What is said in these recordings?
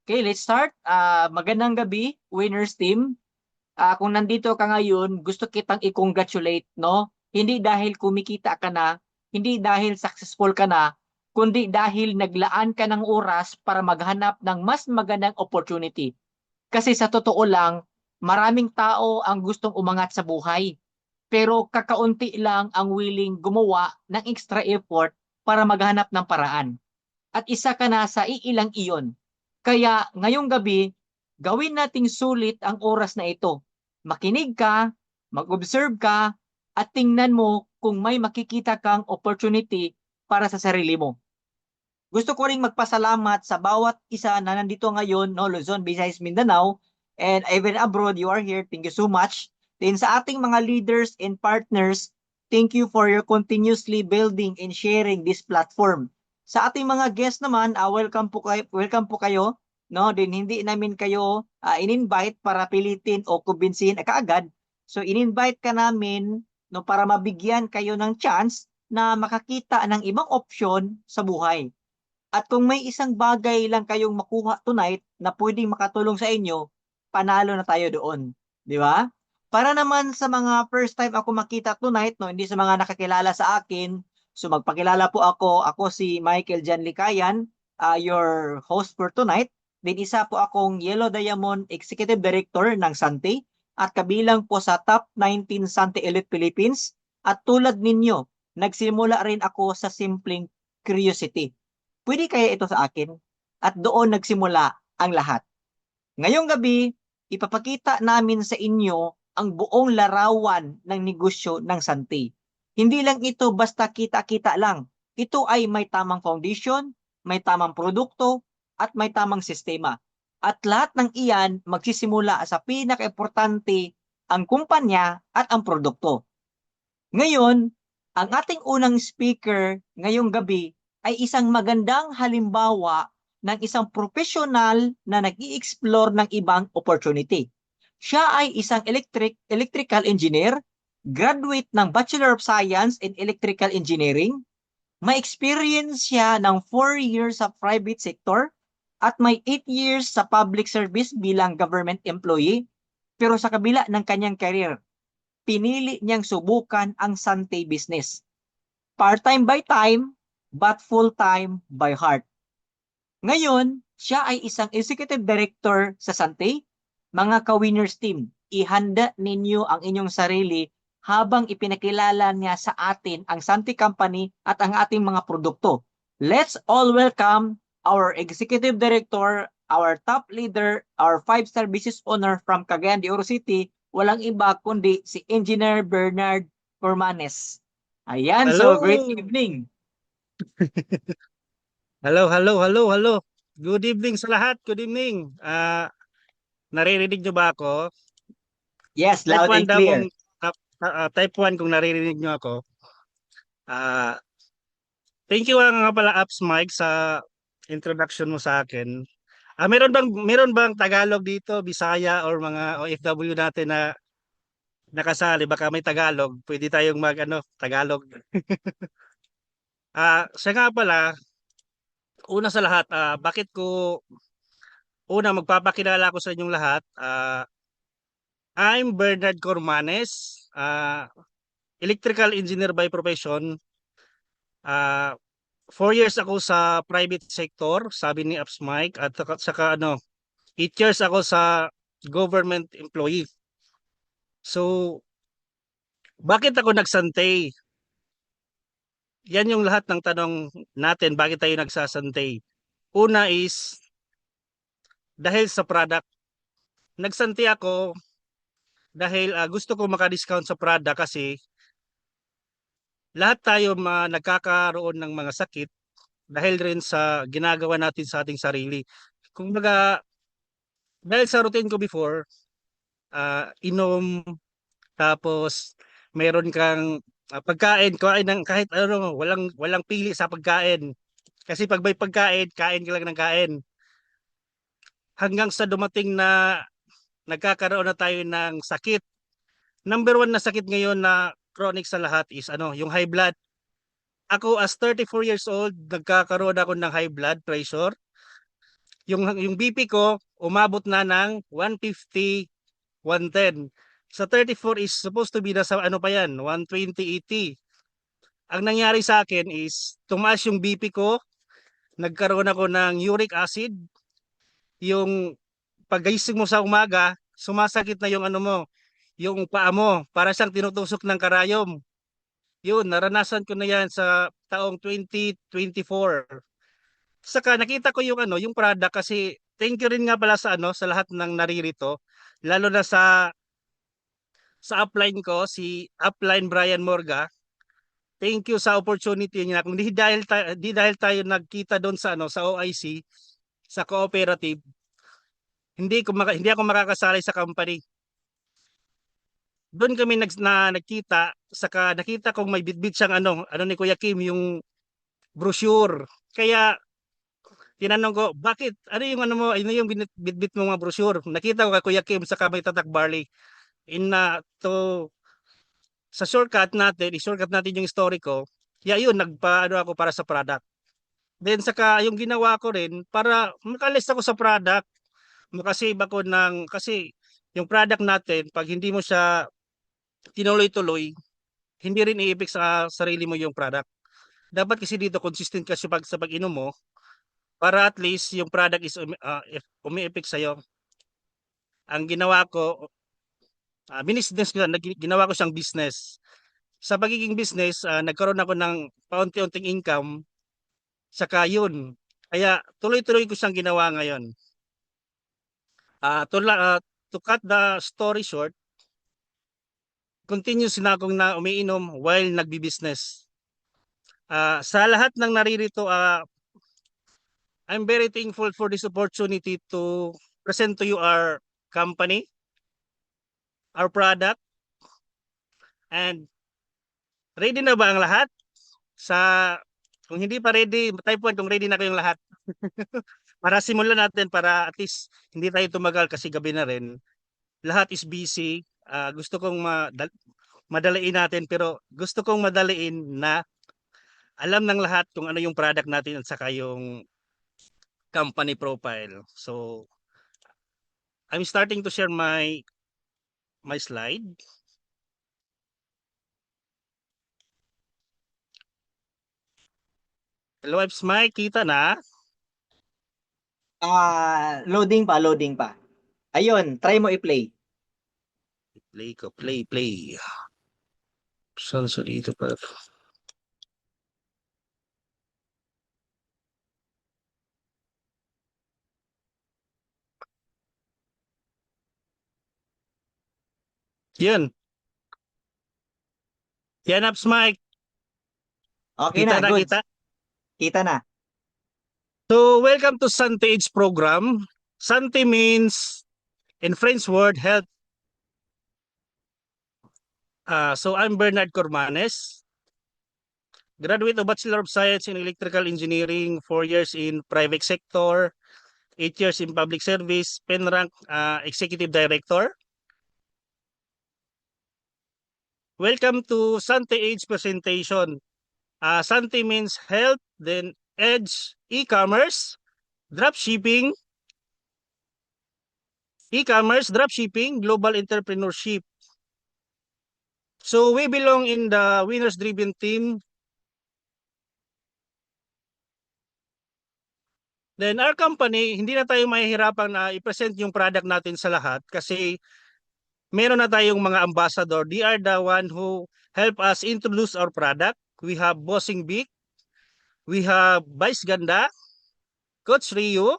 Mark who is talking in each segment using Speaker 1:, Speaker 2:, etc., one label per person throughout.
Speaker 1: Okay, let's start. Magandang gabi, winners team. Kung nandito ka ngayon, gusto kitang i-congratulate, no? Hindi dahil kumikita ka na, hindi dahil successful ka na, kundi dahil naglaan ka ng oras para maghanap ng mas magandang opportunity. Kasi sa totoo lang, maraming tao ang gustong umangat sa buhay, pero kakaunti lang ang willing gumawa ng extra effort para maghanap ng paraan. At isa ka na sa iilang iyon. Kaya ngayong gabi, gawin nating sulit ang oras na ito. Makinig ka, mag-observe ka, at tingnan mo kung may makikita kang opportunity para sa sarili mo. Gusto ko ring magpasalamat sa bawat isa na nandito ngayon, no, Luzon, Visayas, Mindanao, and even abroad, you are here. Thank you so much. Then sa ating mga leaders and partners, thank you for your continuously building and sharing this platform. Sa ating mga guests naman, welcome po kayo. No, din hindi namin kayo in-invite para pilitin o kumbinsihin kaagad. So in-invite ka namin no para mabigyan kayo ng chance na makakita ng ibang opsyon sa buhay. At kung may isang bagay lang kayong makuha tonight na pwedeng makatulong sa inyo, panalo na tayo doon. Di ba? Para naman sa mga first time ako makita tonight, no, hindi sa mga nakakilala sa akin, so magpakilala po ako. Ako si Michael Jan Likayan, your host for tonight. Din isa po akong Yellow Diamond Executive Director ng Sante at kabilang po sa Top 19 Sante Elite Philippines. At tulad ninyo, nagsimula rin ako sa simpleng curiosity. Pwede kaya ito sa akin? At doon nagsimula ang lahat. Ngayong gabi, ipapakita namin sa inyo ang buong larawan ng negosyo ng Santi. Hindi lang ito basta kita-kita lang. Ito ay may tamang foundation, may tamang produkto, at may tamang sistema. At lahat ng iyan magsisimula sa pinaka-importante, ang kumpanya at ang produkto. Ngayon, ang ating unang speaker ngayong gabi ay isang magandang halimbawa ng isang profesional na nag-i-explore ng ibang opportunity. Siya ay isang electrical engineer, graduate ng Bachelor of Science in Electrical Engineering. May experience siya ng 4 years sa private sector at may 8 years sa public service bilang government employee. Pero sa kabila ng kanyang career, pinili niyang subukan ang Sante business. Part-time by time, but full-time by heart. Ngayon, siya ay isang executive director sa Sante. Mga ka-winners team, ihanda ninyo ang inyong sarili habang ipinakilala niya sa atin ang Sante Company at ang ating mga produkto. Let's all welcome our executive director, our top leader, our 5-star business owner from Cagayan de Oro City, walang iba kundi si Engineer Bernard Cormanes. Ayan, so great
Speaker 2: Hello.
Speaker 1: evening.
Speaker 2: Hello. Good evening sa lahat. Good evening. Naririnig nyo ba ako?
Speaker 1: Yes,
Speaker 2: Type
Speaker 1: loud
Speaker 2: 1
Speaker 1: and
Speaker 2: daw kung
Speaker 1: clear.
Speaker 2: type 1 kung naririnig nyo ako. Ah, Thank you nga pala Apps Mike sa introduction mo sa akin. Meron bang Tagalog dito, Bisaya or mga OFW natin na nakasali? Baka may Tagalog. Pwede tayong Tagalog. Siya nga pala, una sa lahat, bakit ko magpapakilala ko sa inyong lahat. I'm Bernard Cormanes, electrical engineer by profession. Uh, 4 years ako sa private sector, sabi ni Apps Mike, at saka 8 years ako sa government employee. So, bakit ako nagsantay? Yan yung lahat ng tanong natin, bakit tayo nagsasantay? Una is, dahil sa product. Nagsantay ako dahil gusto ko maka-discount sa product kasi lahat tayo nagkakaroon ng mga sakit dahil rin sa ginagawa natin sa ating sarili. Kung baga, dahil sa routine ko before, inom, tapos meron kang pagkain, kain ng kahit ano, walang pili sa pagkain. Kasi pag may pagkain, kain ka lang ng kain. Hanggang sa dumating na nagkakaroon na tayo ng sakit. Number one na sakit ngayon na chronic sa lahat is yung high blood. Ako as 34 years old, nagkakaroon ako ng high blood pressure. yung BP ko umabot na ng 150, 110. Sa 34 is supposed to be nasa ano pa yan, 120, 80. Ang nangyari sa akin is tumaas yung BP ko, nagkaroon ako ng uric acid, yung paggising mo sa umaga, sumasakit na yung ano mo, yung paa mo, para siyang tinutusok ng karayom. Yun, naranasan ko na yan sa taong 2024. Saka nakita ko yung ano, yung product kasi thank you rin nga pala sa ano, sa lahat ng naririto, lalo na sa upline ko, si upline Brian Morga. Thank you sa opportunity niya. Kung di dahil tayo nagkita doon sa ano, sa OIC, sa cooperative, hindi ako makakasali sa company. Doon kami nagkita, saka nakita kong may bitbit siyang ano ni Kuya Kim, yung brochure. Kaya tinanong ko, bakit? Ano yung ano mo, ano yung bitbit mo mga brochure? Nakita ko kay Kuya Kim sa may tatak barley. Sa shortcut natin yung story ko. Kaya yun, nagpa ano ako para sa product. Then saka yung ginawa ko rin para makalist ako sa product, makasave ako kasi yung product natin, pag hindi mo siya tinuloy-tuloy, hindi rin iipik sa sarili mo yung product. Dapat kasi dito consistent ka sa pag-inom mo para at least yung product is umiipik sa'yo. Ang ginawa ko, ginawa ko siyang business. Sa pagiging business, nagkaroon ako ng paunti-unting income, saka yun. Kaya tuloy-tuloy ko siyang ginawa ngayon. To cut the story short, continuous na akong na umiinom while nagbi-business. Sa lahat ng naririto, I'm very thankful for this opportunity to present to you our company, our product, and ready na ba ang lahat? Sa Kung hindi pa ready, type 1 kung ready na kayong lahat. Para simulan natin para at least hindi tayo tumagal kasi gabi na rin. Lahat is busy. Gusto kong madaliin natin pero gusto kong madaliin na alam ng lahat kung ano yung product natin at saka yung company profile. So, I'm starting to share my slide. Hello, Eps Mike, kita na?
Speaker 1: Loading pa, loading pa. Ayun, try mo i-play.
Speaker 2: Play ko, play. Saan sa dito pa? Yan. Yan, Eps Mike.
Speaker 1: Okay
Speaker 2: Kita
Speaker 1: na,
Speaker 2: na,
Speaker 1: goods.
Speaker 2: kita.
Speaker 1: Kita na.
Speaker 2: So, welcome to Sante Age program. Sante means, in French word, health. So, I'm Bernard Cormanes, graduate of Bachelor of Science in Electrical Engineering, 4 years in private sector, 8 years in public service, pen rank Executive Director. Welcome to Sante Age presentation. Sante means health, then Edge, e-commerce, dropshipping, global entrepreneurship. So we belong in the winners driven team. Then our company, hindi na tayo mahihirapan na i-present yung product natin sa lahat kasi meron na tayong mga ambassador. They are the one who help us introduce our product. We have Bossing Big, we have Vice Ganda, Coach Rio,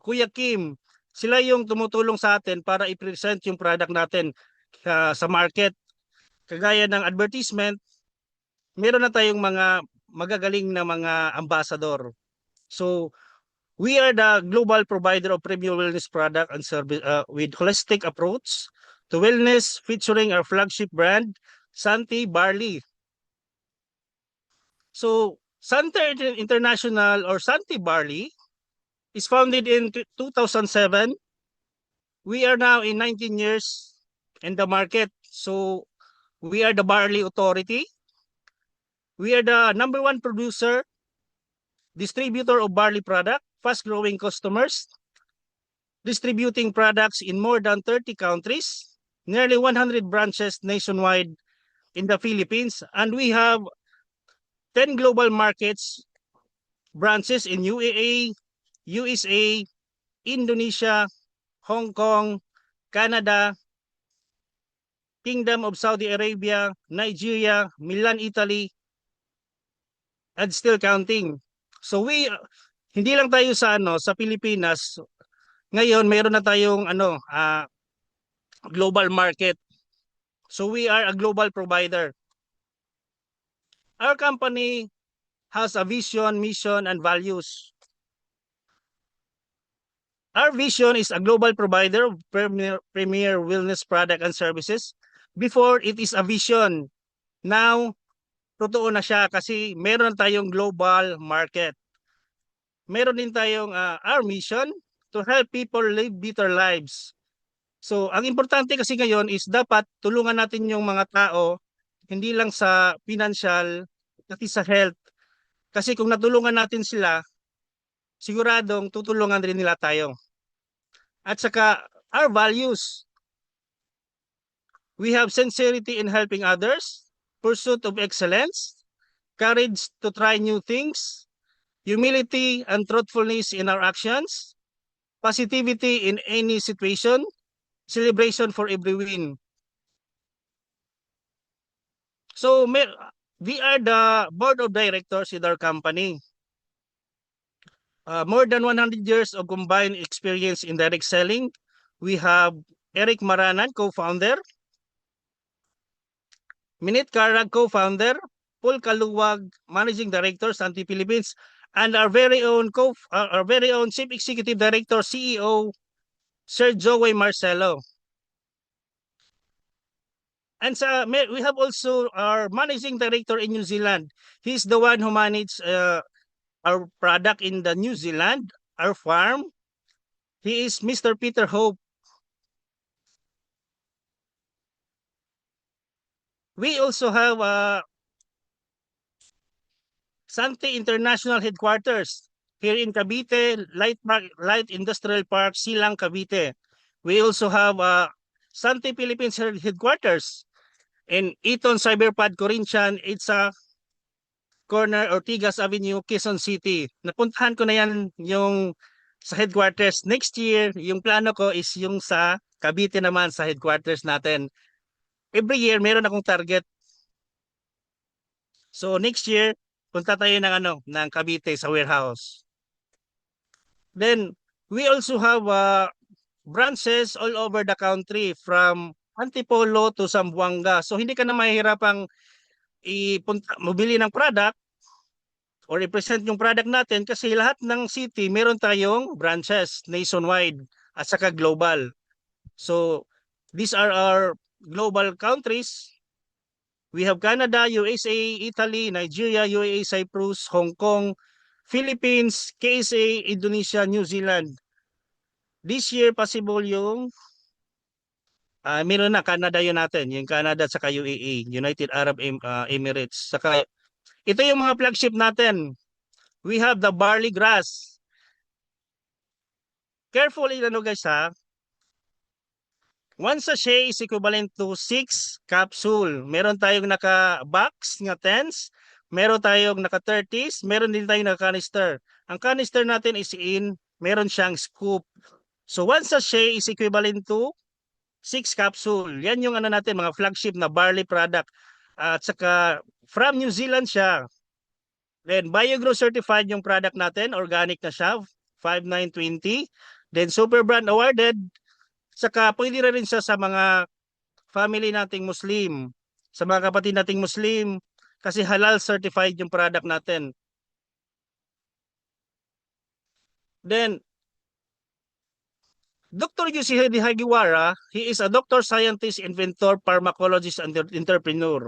Speaker 2: Kuya Kim. Sila yung tumutulong sa atin para i-present yung product natin sa market. Kagaya ng advertisement, meron na tayong mga magagaling na mga ambassador. So, we are the global provider of premium wellness product and service with holistic approach to wellness, featuring our flagship brand, Santi Barley. So, Santi International or Santi Barley is founded in 2007. We are now in 19 years in the market. So, we are the barley authority. We are the #1 producer, distributor of barley product fast-growing customers, distributing products in more than 30 countries, nearly 100 branches nationwide in the Philippines, and we have 10 global markets branches in UAE, USA, Indonesia, Hong Kong, Canada, Kingdom of Saudi Arabia, Nigeria, Milan, Italy, and still counting. So hindi lang tayo sa sa Pilipinas. Ngayon meron na tayong global market. So we are a global provider. Our company has a vision, mission, and values. Our vision is a global provider of premier wellness product and services. Before, it is a vision. Now, totoo na siya kasi meron tayong global market. Meron din tayong our mission to help people live better lives. So, ang importante kasi ngayon is dapat tulungan natin yung mga tao, hindi lang sa financial, pati sa health. Kasi kung natulungan natin sila, siguradong tutulungan rin nila tayo. At saka, our values. We have sincerity in helping others, pursuit of excellence, courage to try new things, humility and truthfulness in our actions, positivity in any situation, celebration for every win. So, we are the board of directors in our company. More than 100 years of combined experience in direct selling. We have Eric Maranan, co-founder, Minit Carag, co-founder, Paul Kaluwag, managing director, Santi Philippines, and our very own chief executive director, CEO, Sir Joey Marcelo. And we have also our managing director in New Zealand. He's the one who manages our product in the New Zealand, our farm. He is Mr. Peter Hope. We also have Santi International Headquarters here in Cavite, Light Industrial Park, Silang, Cavite. We also have Santi Philippines Headquarters in Eton Cyberpad, Corinthian. It's a corner Ortigas Avenue, Quezon City. Napuntahan ko na yan yung sa headquarters. Next year, yung plano ko is yung sa Cavite naman sa headquarters natin. Every year, meron akong target. So next year, punta tayo ng Cavite sa warehouse. Then, we also have branches all over the country from Antipolo to Zamboanga. So hindi ka na mahihirapang mabili ng product or i-present yung product natin kasi lahat ng city meron tayong branches nationwide at saka global. So these are our global countries. We have Canada, USA, Italy, Nigeria, UAE, Cyprus, Hong Kong, Philippines, KSA, Indonesia, New Zealand. This year possible yung meron na Canada yun natin, yung Canada at saka UAE, United Arab Emirates. Saka ito yung mga flagship natin. We have the barley grass. Carefully guys ha. One sachet is equivalent to 6 capsule. Meron tayong naka-box nga 10s, meron tayong naka-30s, meron din tayong naka-canister. Ang canister natin is meron siyang scoop. So one sachet is equivalent to 6 capsule. Yan yung natin, mga flagship na barley product. At saka from New Zealand siya. Then BioGrow certified yung product natin, organic na siya, 5920. Then super brand awarded. Saka pwede rin siya sa mga family nating Muslim, sa mga kapatid nating Muslim, kasi halal certified yung product natin. Then, Dr. Yoshihide Hagiwara, he is a doctor, scientist, inventor, pharmacologist, and entrepreneur.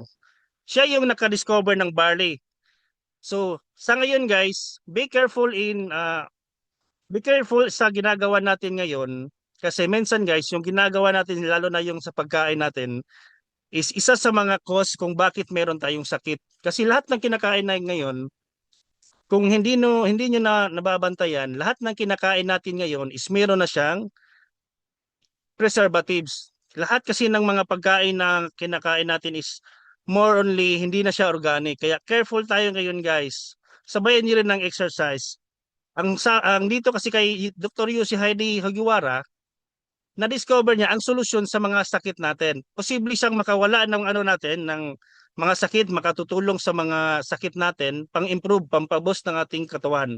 Speaker 2: Siya yung nakadiscover ng barley. So, sa ngayon guys, be careful sa ginagawa natin ngayon. Kasi minsan guys, yung ginagawa natin, lalo na yung sa pagkain natin, is isa sa mga cause kung bakit meron tayong sakit. Kasi lahat ng kinakain na ngayon, Kung hindi nyo na nababantayan, lahat ng kinakain natin ngayon is meron na siyang preservatives. Lahat kasi ng mga pagkain na kinakain natin is more only hindi na siya organic. Kaya careful tayo ngayon, guys. Sabayan niyo rin ng exercise. Ang dito kasi kay Dr. Yusi Heidi Hagiwara, na-discover niya ang solusyon sa mga sakit natin. Posible siyang makawala ng ano natin, ng mga sakit, makatutulong sa mga sakit natin, pang-improve, pampabos ng ating katawan.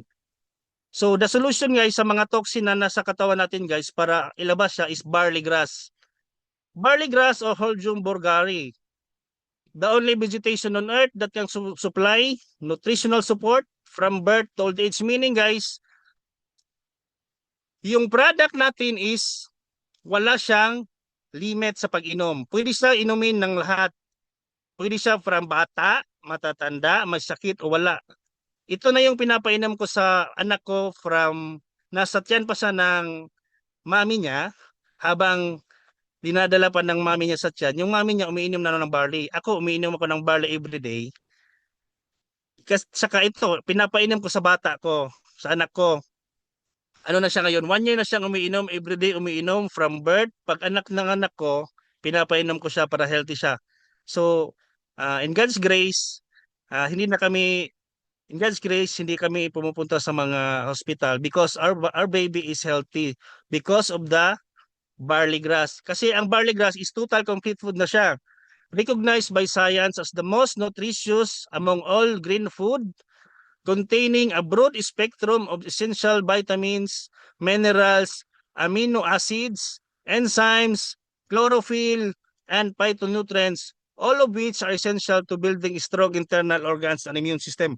Speaker 2: So the solution guys sa mga toxin na nasa katawan natin guys para ilabas siya is barley grass. Barley grass o Hordeum borgari. The only vegetation on earth that can supply nutritional support from birth to old age. Meaning guys, yung product natin is wala siyang limit sa pag-inom. Pwede siya inumin ng lahat. Pwede siya from bata, matatanda, may sakit o wala. Ito na yung pinapainom ko sa anak ko from nasa tiyan pa siya ng mami niya habang dinadala pa ng mami niya sa tiyan. Yung mami niya umiinom na ng barley. Ako umiinom ako ng barley everyday. Kasi saka ito, pinapainom ko sa bata ko, sa anak ko. Ano na siya ngayon? 1 year na siyang umiinom, everyday umiinom from birth. Pag anak ng anak ko, pinapainom ko siya para healthy siya. So, in God's grace, hindi na kami in God's grace, hindi kami pumupunta sa mga hospital because our baby is healthy because of the barley grass. Kasi ang barley grass is total complete food na siya. Recognized by science as the most nutritious among all green food, containing a broad spectrum of essential vitamins, minerals, amino acids, enzymes, chlorophyll, and phytonutrients, all of which are essential to building strong internal organs and immune system.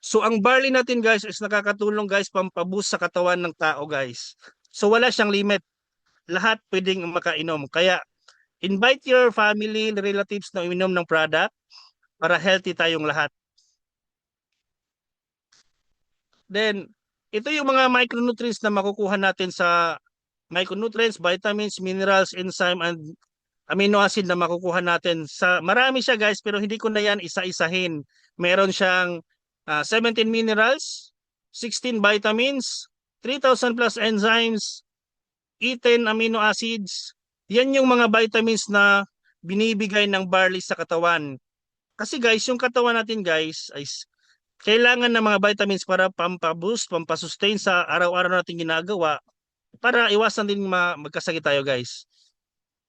Speaker 2: So ang barley natin guys is nakakatulong guys pampaboost sa katawan ng tao guys. So wala siyang limit. Lahat pwedeng makainom. Kaya invite your family, relatives na uminom ng product para healthy tayong lahat. Then ito yung mga micronutrients na makukuha natin sa micronutrients, vitamins, minerals, enzyme, and amino acid na makukuha natin. Marami siya guys pero hindi ko na yan isa-isahin. Meron siyang 17 minerals, 16 vitamins, 3,000 plus enzymes, 18 amino acids. Yan yung mga vitamins na binibigay ng barley sa katawan. Kasi guys, yung katawan natin guys ay kailangan ng mga vitamins para pampaboost, pampasustain sa araw-araw natin ginagawa para iwasan din magkasakit tayo guys.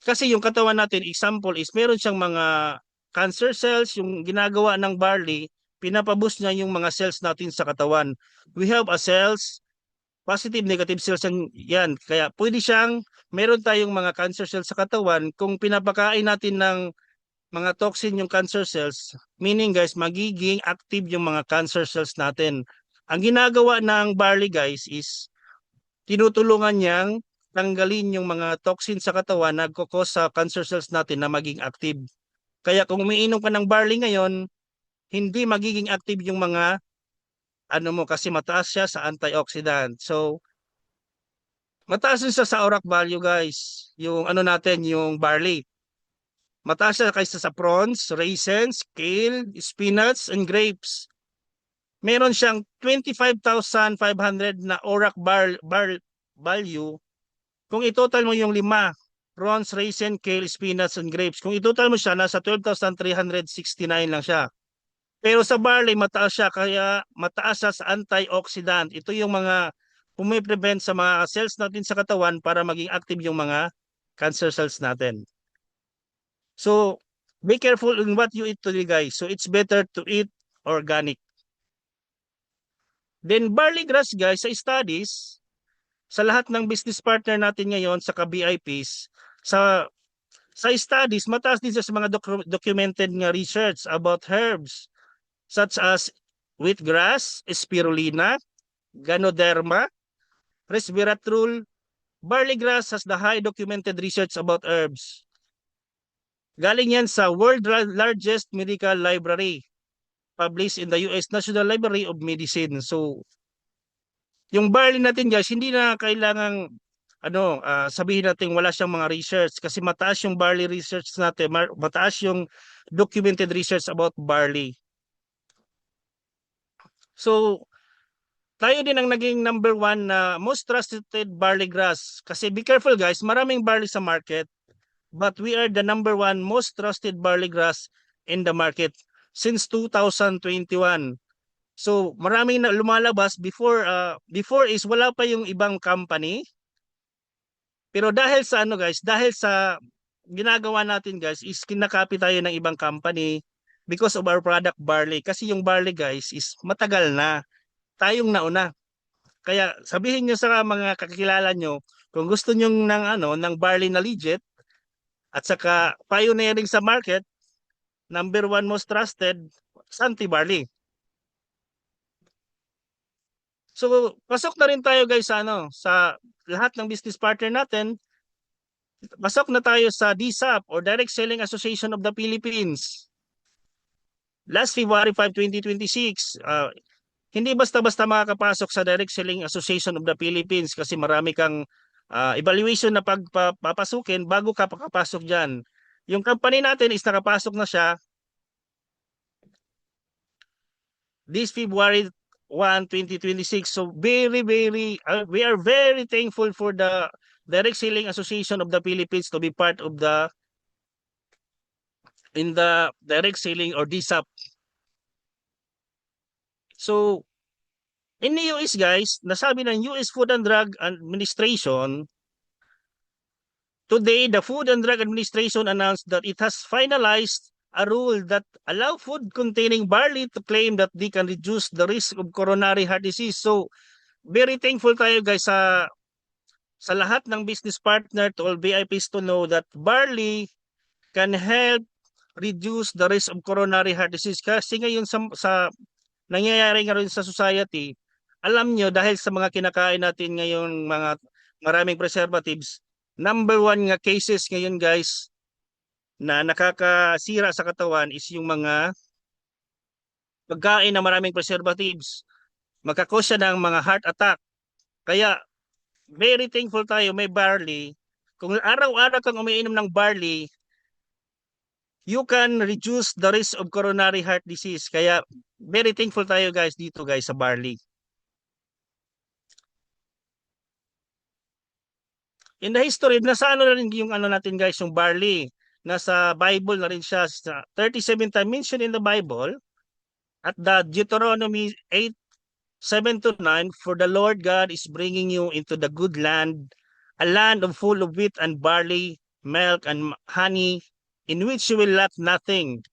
Speaker 2: Kasi yung katawan natin, example is meron siyang mga cancer cells, yung ginagawa ng barley, pinapaboost niya yung mga cells natin sa katawan. We have a cells, positive, negative cells yan. Kaya pwede siyang, meron tayong mga cancer cells sa katawan, kung pinapakain natin ng mga toxin yung cancer cells, meaning guys, magiging active yung mga cancer cells natin. Ang ginagawa ng barley guys is, tinutulungan niyang tanggalin yung mga toxin sa katawan na nagkukos sa cancer cells natin na maging active. Kaya kung umiinom ka ng barley ngayon, hindi magiging active yung mga ano mo kasi mataas siya sa antioxidant. So, mataas din siya sa ORAC value guys. Yung ano natin, yung barley. Mataas siya kaysa sa prawns, raisins, kale, spinach, and grapes. Meron siyang 25,500 na ORAC value. Kung itotal mo yung 5, prawns, raisin, kale, spinach, and grapes, kung itotal mo siya, nasa 12,369 lang siya. Pero sa barley, mataas siya, kaya mataas siya sa antioxidant. Ito yung mga pumiprevent sa mga cells natin sa katawan para maging active yung mga cancer cells natin. So, be careful in what you eat today, guys. So, it's better to eat organic. Then, barley grass, guys, sa studies, sa lahat ng business partner natin ngayon sa ka-BIPs, sa studies, mataas din sa mga documented nga research about herbs such as wheatgrass, spirulina, ganoderma, resveratrol. Barley grass has the high documented research about herbs. Galing yan sa world largest medical library published in the US National Library of Medicine. So, yung barley natin guys, hindi na kailangang sabihin natin wala siyang mga research kasi mataas yung barley research natin, mataas yung documented research about barley. So, tayo din ang naging number one na most trusted barley grass. Kasi be careful guys, maraming barley sa market, but we are the number one most trusted barley grass in the market since 2021. So, maraming na lumalabas before is wala pa yung ibang company. Pero dahil sa ano guys, dahil sa ginagawa natin guys is kinakopy tayo ng ibang company because of our product barley. Kasi yung barley guys is matagal na. Tayong nauna. Kaya sabihin nyo sa mga kakilala nyo kung gusto nyo ng ano ng barley na legit at saka pioneering sa market, number one most trusted, Santi Barley. So, pasok na rin tayo guys sa ano, sa lahat ng business partner natin. Pasok na tayo sa DSAP or Direct Selling Association of the Philippines. Last February 5, 2026, hindi basta-basta makakapasok sa Direct Selling Association of the Philippines kasi marami kang evaluation na pagpapasukin bago ka pakapasok dyan. Yung company natin is nakapasok na siya this February 1, 2026. So we are very thankful for the Direct Selling Association of the Philippines to be part of in the direct selling or DSAP. So in the US guys, nasabi ng US Food and Drug Administration today, the Food and Drug Administration announced that it has finalized a rule that allow food containing barley to claim that they can reduce the risk of coronary heart disease. So very thankful tayo guys sa lahat ng business partner to all VIPs to know that barley can help reduce the risk of coronary heart disease. Kasi ngayon sa nangyayari nga rin sa society, alam nyo dahil sa mga kinakain natin ngayon mga maraming preservatives, number one nga cases ngayon guys na nakakasira sa katawan is yung mga pagkain na maraming preservatives. Magkakos siya ng mga heart attack. Kaya very thankful tayo may barley. Kung araw-araw kang umiinom ng barley, you can reduce the risk of coronary heart disease. Kaya very thankful tayo guys dito guys sa barley. In the history, nasa ano na rin yung ano natin guys, yung barley. Nasa Bible na rin siya. 37 times mentioned in the Bible. At the Deuteronomy 8:7-9, for the Lord God is bringing you into the good land, a land of full of wheat and barley, milk and honey, in which you will lack nothing.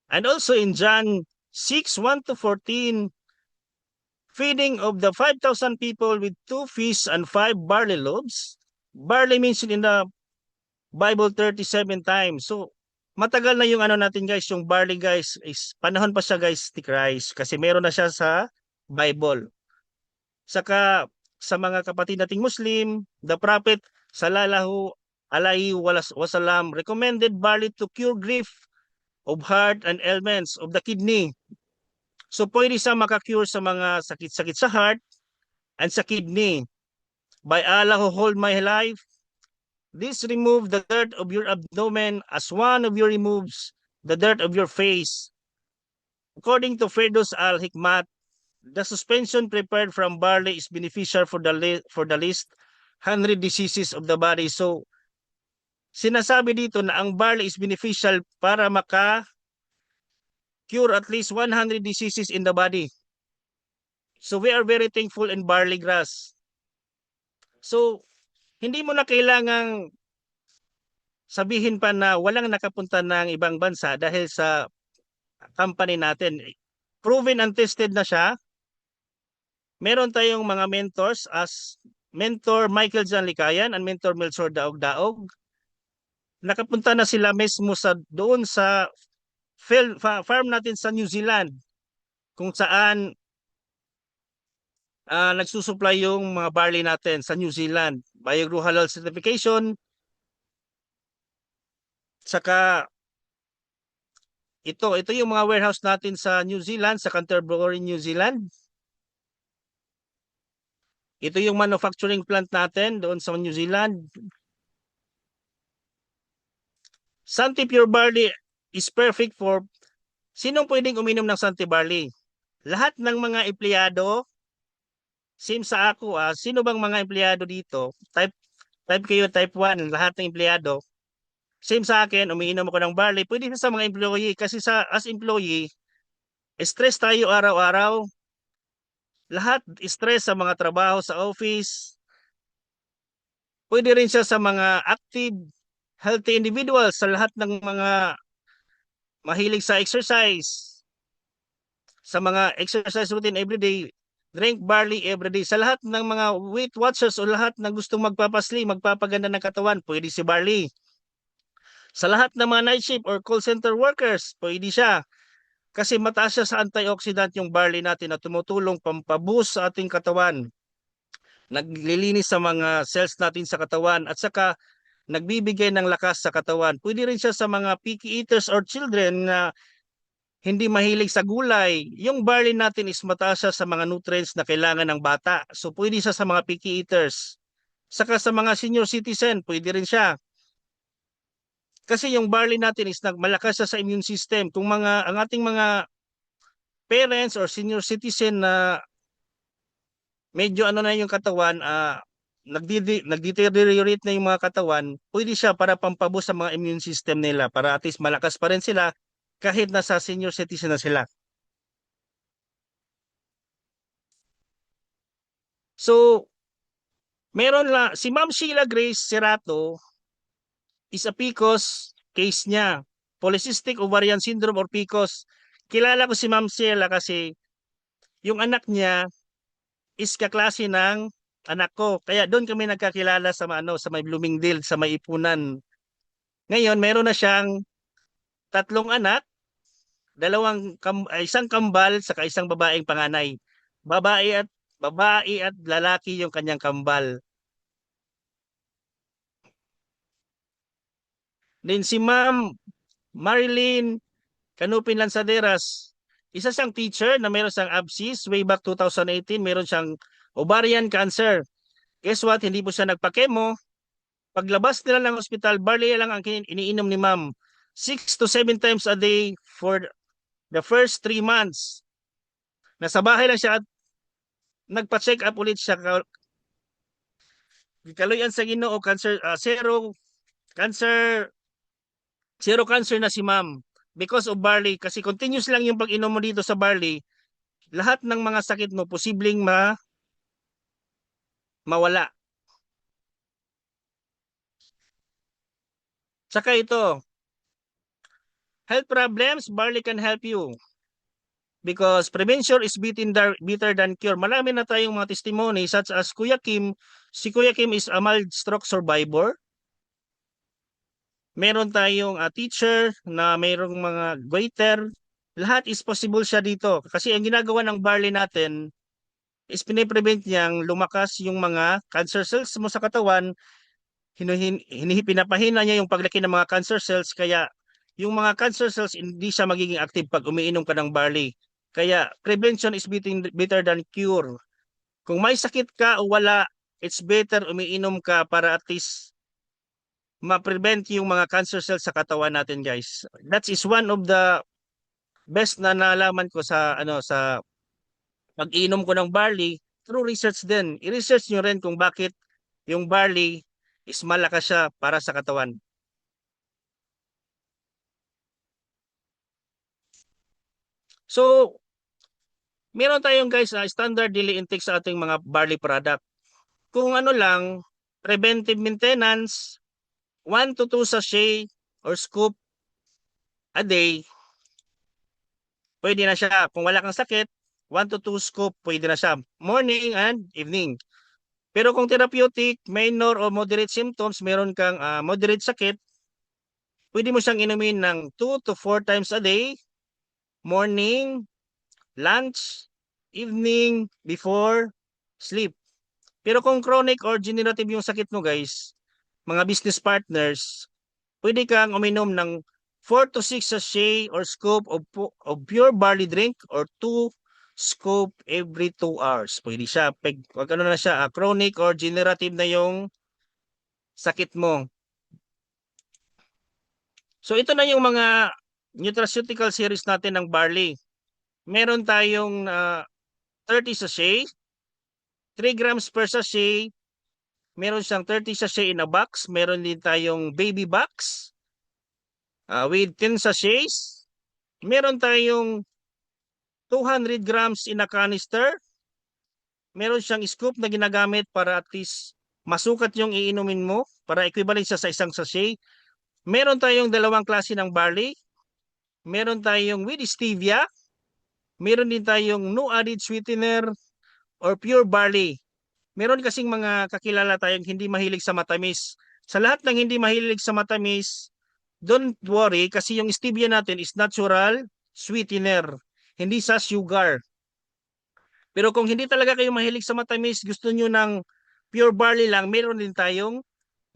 Speaker 2: And also in John 6:1-14, feeding of the 5,000 people with 2 fish and 5 barley loaves. Barley mentioned in the Bible 37 times. So, matagal na yung ano natin guys, yung barley guys, is panahon pa siya guys ni Christ kasi meron na siya sa Bible. Saka sa mga kapatid nating Muslim, the Prophet Sallallahu Alaihi Wasallam recommended barley to cure grief of heart and ailments of the kidney. So, pwede siya makakure sa mga sakit-sakit sa heart and sa kidney. By Allah who hold my life, this remove the dirt of your abdomen as one of you removes the dirt of your face. According to Firdaus Al-Hikmat, the suspension prepared from barley is beneficial for the least 100 diseases of the body. So, sinasabi dito na ang barley is beneficial para cure at least 100 diseases in the body. So, we are very thankful in barley grass. So, hindi mo na kailangang sabihin pa na walang nakapunta ng ibang bansa dahil sa company natin. Proven and tested na siya. Meron tayong mga mentors as Mentor Michael Jan Likayan and Mentor Melchor Daog-Daog. Nakapunta na sila mismo doon sa farm natin sa New Zealand kung saan nagsusupply yung mga barley natin sa New Zealand. Biogro Halal certification. Saka ito yung mga warehouse natin sa New Zealand, sa Canterbury, New Zealand. Ito yung manufacturing plant natin doon sa New Zealand. Santi Pure Barley is perfect for sinong pwedeng uminom ng Santi Barley? lahat ng mga empleyado, same sa ako, sino bang mga empleyado dito? Type kayo, type 1, lahat ng empleyado. Same sa akin, umiinom ako ng barley. Pwede na sa mga employee kasi as employee, stress tayo araw-araw. Lahat stress sa mga trabaho sa office. Pwede rin siya sa mga active, healthy individuals, sa lahat ng mga mahilig sa exercise, sa mga exercise routine everyday, drink barley everyday. Sa lahat ng mga Weight Watchers o lahat ng gustong magpapasli, magpapaganda ng katawan, pwede si barley. Sa lahat ng mga night shift or call center workers, pwede siya. Kasi mataas siya sa antioxidant yung barley natin na tumutulong pampaboost sa ating katawan. Naglilinis sa mga cells natin sa katawan at saka nagbibigay ng lakas sa katawan. Pwede rin siya sa mga picky eaters or children na hindi mahilig sa gulay. Yung barley natin is mataas siya sa mga nutrients na kailangan ng bata. So pwede siya sa mga picky eaters. Saka sa mga senior citizen, pwede rin siya. Kasi yung barley natin is malakas siya sa immune system. Kung ang ating mga parents or senior citizen na medyo ano na yung katawan, nagdeteriorate na yung mga katawan, pwede siya para pampaboost sa mga immune system nila para at least malakas pa rin sila kahit nasa senior citizen na sila. So, si Ma'am Sheila Grace Cerato is a PCOS case niya. Polycystic ovarian syndrome or PCOS. Kilala ko si Ma'am Sheila kasi yung anak niya is kaklase ng anak ko. Kaya doon kami nagkakilala sa may Bloomingdale, sa may Ipunan. Ngayon, meron na siyang tatlong anak, isang kambal saka isang babaeng panganay. Babae at babae at lalaki yung kanyang kambal. Then si Ma'am Marilyn Canupin Lanzaderas, isa siyang teacher na meron siyang abscess way back 2018, meron siyang ovarian cancer. Guess what? Hindi po siya nagpa-chemo. Paglabas nila ng hospital, barley lang ang iniinom ni Ma'am. 6 to 7 times a day for the first 3 months. Nasa bahay lang siya at nagpa-check up ulit siya. Kaluyan sa Ginoo, cancer, zero cancer na si Ma'am. Because of barley, kasi continuous lang yung pag-inom mo dito sa barley, lahat ng mga sakit mo posibleng mawala. Tsaka ito, health problems, barley can help you. Because prevention is better than cure. Marami na tayong mga testimony such as Kuya Kim. Si Kuya Kim is a mild stroke survivor. Meron tayong teacher na mayroong mga waiter. Lahat is possible siya dito. Kasi ang ginagawa ng barley natin is piniprevent niyang lumakas yung mga cancer cells mo sa katawan. Pinapahina niya yung paglaki ng mga cancer cells. Kaya yung mga cancer cells hindi siya magiging active pag umiinom ka ng barley. Kaya prevention is better than cure. Kung may sakit ka o wala, it's better umiinom ka para at least ma-prevent yung mga cancer cells sa katawan natin, guys. That is one of the best na nalaman ko sa pag-inom ko ng barley through research din. I-research nyo rin kung bakit yung barley is malakas siya para sa katawan. So, meron tayong guys standard daily intake sa ating mga barley product. Kung ano lang, preventive maintenance, 1 to 2 sachet or scoop a day, pwede na siya. Kung wala kang sakit, 1 to 2 scoop, pwede na siya. Morning and evening. Pero kung therapeutic, minor o moderate symptoms, meron kang moderate sakit, pwede mo siyang inumin ng 2 to 4 times a day, morning, lunch, evening, before sleep. Pero kung chronic or degenerative yung sakit mo guys, mga business partners, pwede kang uminom ng 4 to 6 sachet or scoop of pure barley drink or 2 scoop every 2 hours. Pwede siya. Pag ano na siya, chronic or degenerative na yung sakit mo. So ito na yung mga nutraceutical series natin ng barley. meron tayong 30 sachet, 3 grams per sachet, meron siyang 30 sachet in a box, meron din tayong baby box with 10 sachets, meron tayong 200 grams in a canister, meron siyang scoop na ginagamit para at least masukat yung iinumin mo para equivalent siya sa isang sachet. Meron tayong dalawang klase ng barley, meron tayong with stevia, meron din tayong no added sweetener or pure barley. Meron kasing mga kakilala tayong hindi mahilig sa matamis. Sa lahat ng hindi mahilig sa matamis, don't worry kasi yung stevia natin is natural sweetener, hindi sa sugar. Pero kung hindi talaga kayo mahilig sa matamis, gusto nyo ng pure barley lang, meron din tayong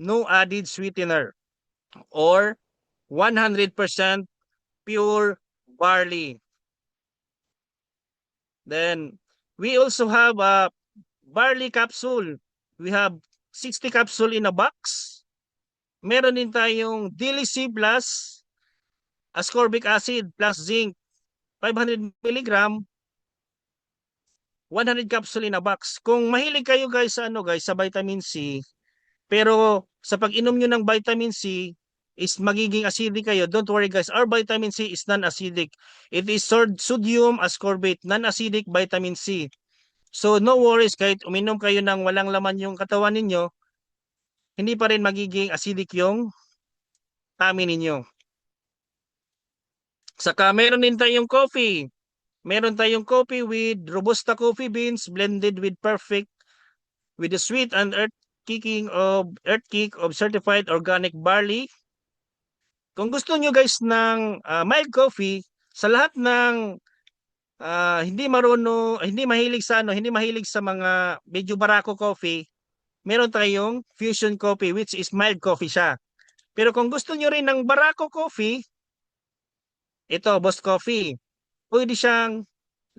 Speaker 2: no added sweetener or 100% pure barley. Then, we also have a barley capsule. We have 60 capsule in a box. Meron din tayong DLC plus ascorbic acid plus zinc 500 milligram, 100 capsule in a box. Kung mahilig kayo guys sa sa vitamin C, pero sa pag-inom nyo ng vitamin C is magiging acidic kayo, don't worry guys, our vitamin C is non-acidic. It is sodium ascorbate, non-acidic vitamin C. So no worries, kahit uminom kayo ng walang laman yung katawan ninyo, hindi pa rin magiging acidic yung tummy ninyo. Saka meron din tayong coffee. Meron tayong coffee with Robusta coffee beans blended with perfect with the sweet and earth kick of certified organic barley. Kung gusto nyo guys ng mild coffee, sa lahat ng hindi mahilig sa hindi mahilig sa mga medyo barako coffee, meron tayong fusion coffee which is mild coffee siya. Pero kung gusto nyo rin ng barako coffee, ito Boss Coffee. Pwede siyang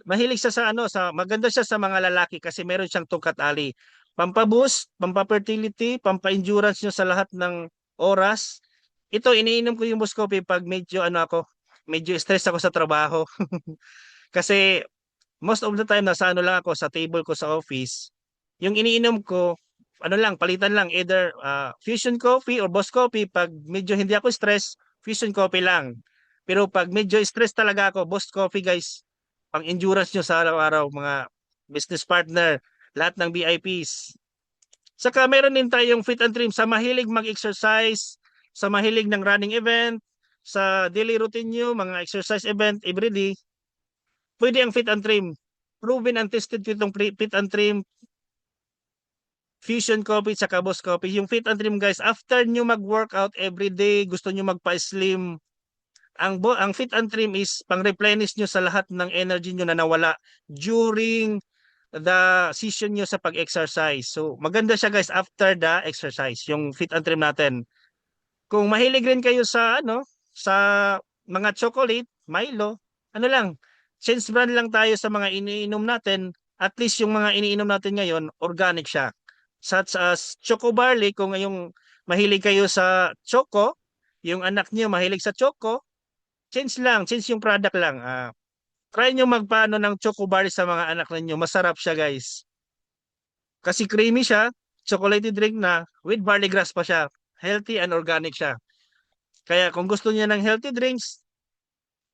Speaker 2: mahilig siya sa maganda siya sa mga lalaki kasi meron siyang tungkat ali. Pampaboost, pampafertility, pampa-endurance nyo sa lahat ng oras. Ito iniinom ko yung Boss Coffee pag medyo medyo stress ako sa trabaho. Kasi most of the time nasa lang ako sa table ko sa office. Yung iniinom ko palitan lang either fusion coffee or Boss Coffee. Pag medyo hindi ako stress, fusion coffee lang. Pero pag medyo stress talaga ako, Boss Coffee guys, pang endurance nyo sa araw-araw mga business partner, lahat ng VIPs. Saka meron din tayong fit and trim sa mahilig mag-exercise, sa mahilig ng running event, sa daily routine nyo, mga exercise event everyday, pwede ang fit and trim. Proven and tested ko itong fit and trim, fusion coffee, saka Boss Coffee. Yung fit and trim guys, after nyo mag-workout everyday, gusto nyo magpa-slim, ang fit and trim is pang-replenish nyo sa lahat ng energy nyo na nawala during the session nyo sa pag-exercise. So, maganda siya guys after the exercise, yung fit and trim natin. Kung mahilig rin kayo sa sa mga chocolate, Milo, lang, change brand lang tayo sa mga iniinom natin. At least yung mga iniinom natin ngayon, organic siya. Such as Choco Barley, kung yung mahilig kayo sa choco, yung anak niyo mahilig sa choco, change yung product lang. Try nyo magpaano ng Choco Barley sa mga anak ninyo. Masarap siya guys. Kasi creamy siya, chocolatey drink na, with barley grass pa siya. Healthy and organic siya. Kaya kung gusto niya ng healthy drinks,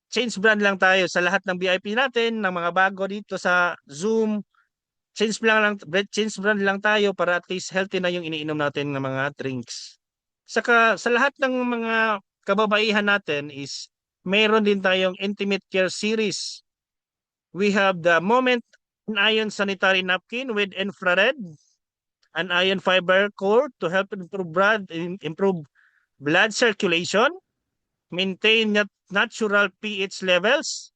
Speaker 2: change brand lang tayo sa lahat ng VIP natin, ng mga bago dito sa Zoom. Change brand lang tayo para at least healthy na yung iniinom natin ng mga drinks. Saka sa lahat ng mga kababaihan natin is meron din tayong Intimate Care Series. We have the Moment Ion Sanitary Napkin with infrared and ion fiber core to help improve blood circulation, maintain natural pH levels,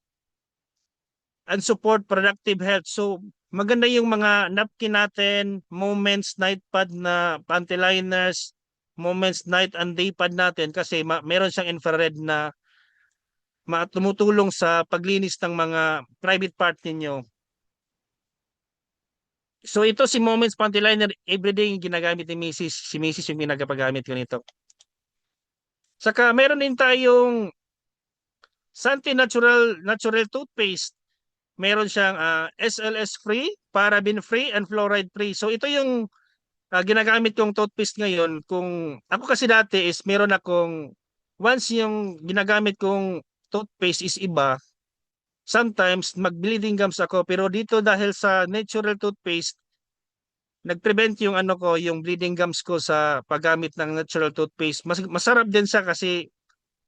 Speaker 2: and support productive health. So, maganda yung mga napkin natin, Moments night pad na panty liners, Moments night and day pad natin kasi meron siyang infrared na tumutulong sa paglinis ng mga private part ninyo. So ito si Moments Panty Liner, everyday yung ginagamit ni Mrs. Si Mrs. yung ginagagamit ko nito. Saka meron din tayong Santi Natural Toothpaste. meron siyang SLS free, paraben free, and fluoride free. So ito yung ginagamit kong toothpaste ngayon. Kung ako kasi dati is meron akong, once yung ginagamit kong toothpaste is iba, sometimes mag-bleeding gums ako. Pero dito dahil sa natural toothpaste, nag-prevent yung ano ko, yung bleeding gums ko sa paggamit ng natural toothpaste. Masarap din siya kasi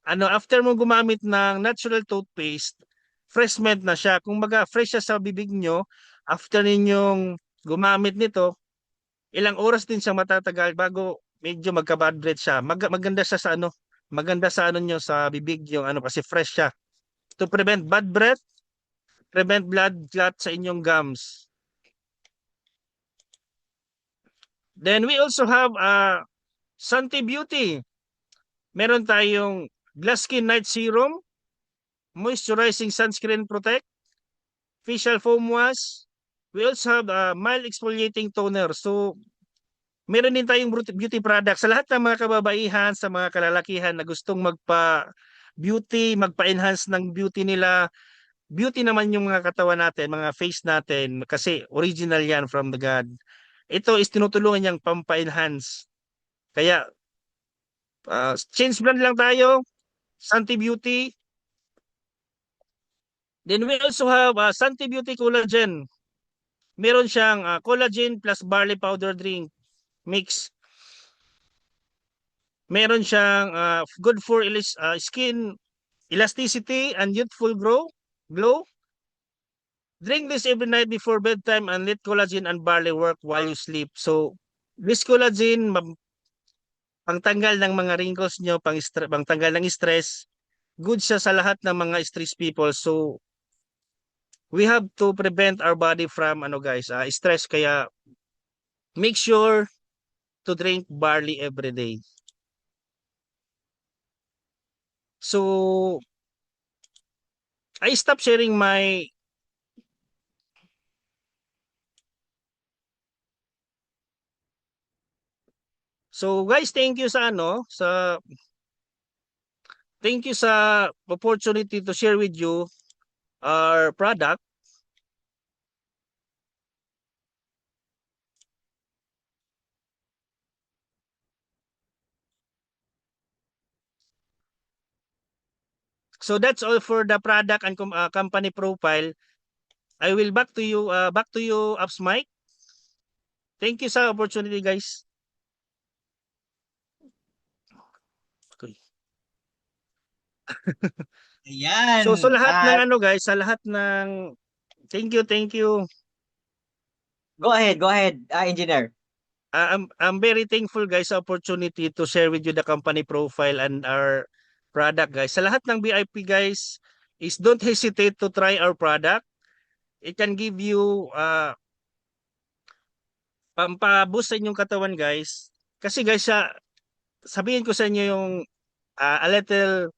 Speaker 2: after mo gumamit ng natural toothpaste, fresh mint na siya. Kung baga fresh siya sa bibig nyo, after ninyong gumamit nito, ilang oras din siya matatagal bago medyo magka-bad breath siya. Maganda siya sa maganda sa nyo sa bibig yung kasi fresh siya. To prevent bad breath, prevent blood clot sa inyong gums. Then we also have Santi Beauty. Meron tayong Glass Skin Night Serum, Moisturizing Sunscreen Protect, Facial Foam Wash. We also have mild exfoliating toner. So, meron din tayong beauty product sa lahat ng mga kababaihan, sa mga kalalakihan na gustong magpa-beauty, magpa-enhance ng beauty nila. Beauty naman yung mga katawan natin, mga face natin, kasi original yan from the God. Ito is tinutulungan niyang pampa-enhance. Kaya, change brand lang tayo, Santi Beauty. Then we also have Santi Beauty Collagen. Meron siyang collagen plus barley powder drink mix. Meron siyang good for skin elasticity and youthful glow. Drink this every night before bedtime and let collagen and barley work while you sleep. So, this collagen, pangtanggal ng mga wrinkles nyo, pangtanggal ng stress, good siya sa lahat ng mga stress people. So, we have to prevent our body from guys, stress. Kaya, make sure to drink barley every day. So, I stop sharing my So guys, thank you sa opportunity to share with you our product. So that's all for the product and company profile. I will back to you, Ups Mike. Thank you sa opportunity, guys. Okay.
Speaker 1: Ayan.
Speaker 2: So sa lahat ng guys, sa lahat ng thank you.
Speaker 1: Go ahead, engineer.
Speaker 2: I'm very thankful guys sa opportunity to share with you the company profile and our product guys. Sa lahat ng VIP guys, is don't hesitate to try our product. It can give you pampaboost sa inyong katawan guys. Kasi guys, sabihin ko sa inyo yung a little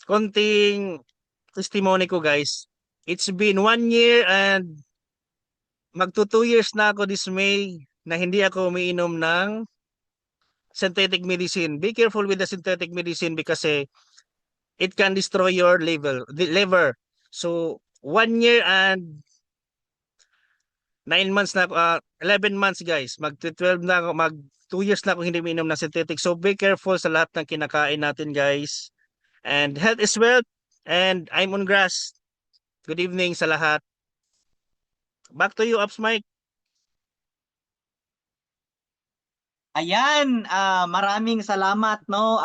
Speaker 2: konting testimony ko guys. It's been 1 year and magto 2 years na ako this May na hindi ako umiinom ng synthetic medicine. Be careful with the synthetic medicine because it can destroy your liver. So 1 year and 9 months na ako, 11 months guys. Mag 12 na ako, mag 2 years na ako hindi umiinom ng synthetic. So be careful sa lahat ng kinakain natin guys. And health is wealth. And I'm on grass. Good evening sa lahat. Back to you, Ups Mike.
Speaker 1: Ayan, maraming salamat no,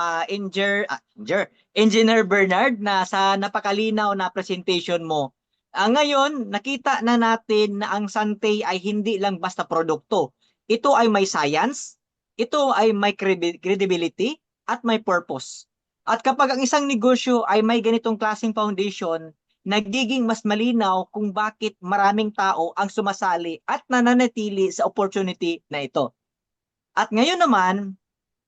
Speaker 1: Engineer Bernard na sa napakalinaw na presentation mo. Ngayon, nakita na natin na ang Santay ay hindi lang basta produkto. Ito ay may science, ito ay may credibility at may purpose. At kapag ang isang negosyo ay may ganitong klaseng foundation, nagiging mas malinaw kung bakit maraming tao ang sumasali at nananatili sa opportunity na ito. At ngayon naman,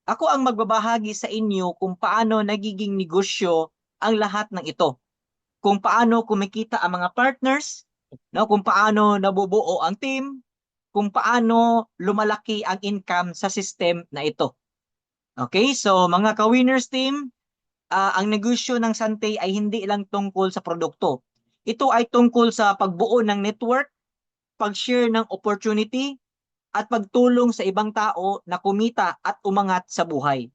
Speaker 1: ako ang magbabahagi sa inyo kung paano nagiging negosyo ang lahat ng ito. Kung paano kumikita ang mga partners, no? Kung paano nabubuo ang team, kung paano lumalaki ang income sa system na ito. Okay, so mga ka-winners team, ang negosyo ng Santay ay hindi lang tungkol sa produkto. Ito ay tungkol sa pagbuo ng network, pag-share ng opportunity, at pagtulong sa ibang tao na kumita at umangat sa buhay.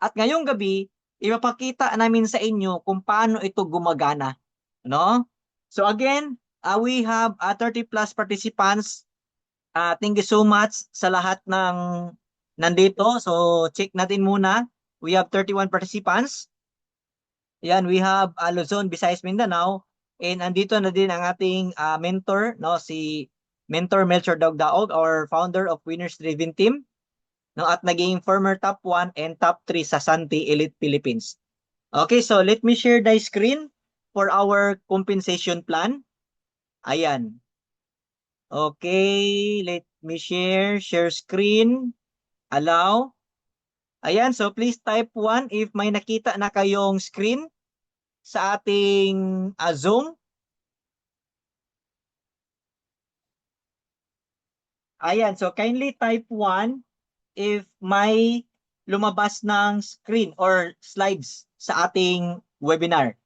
Speaker 1: At ngayong gabi, ipapakita namin sa inyo kung paano ito gumagana. No? So again, we have 30 plus participants. Thank you so much sa lahat ng nandito. So check natin muna. We have 31 participants. Yan, we have Luzon, Visayas, Mindanao. And andito na din ang ating mentor, no, si Mentor Melchor Daog, our founder of Winners Driven Team, no, at naging former top 1 and top 3 sa Santi Elite Philippines. Okay, so let me share the screen for our compensation plan. Ayan. Okay, let me share screen, allow. Ayan, so please type 1 if may nakita na kayong screen sa ating Zoom. Ayan, so kindly type 1 if may lumabas ng screen or slides sa ating webinar.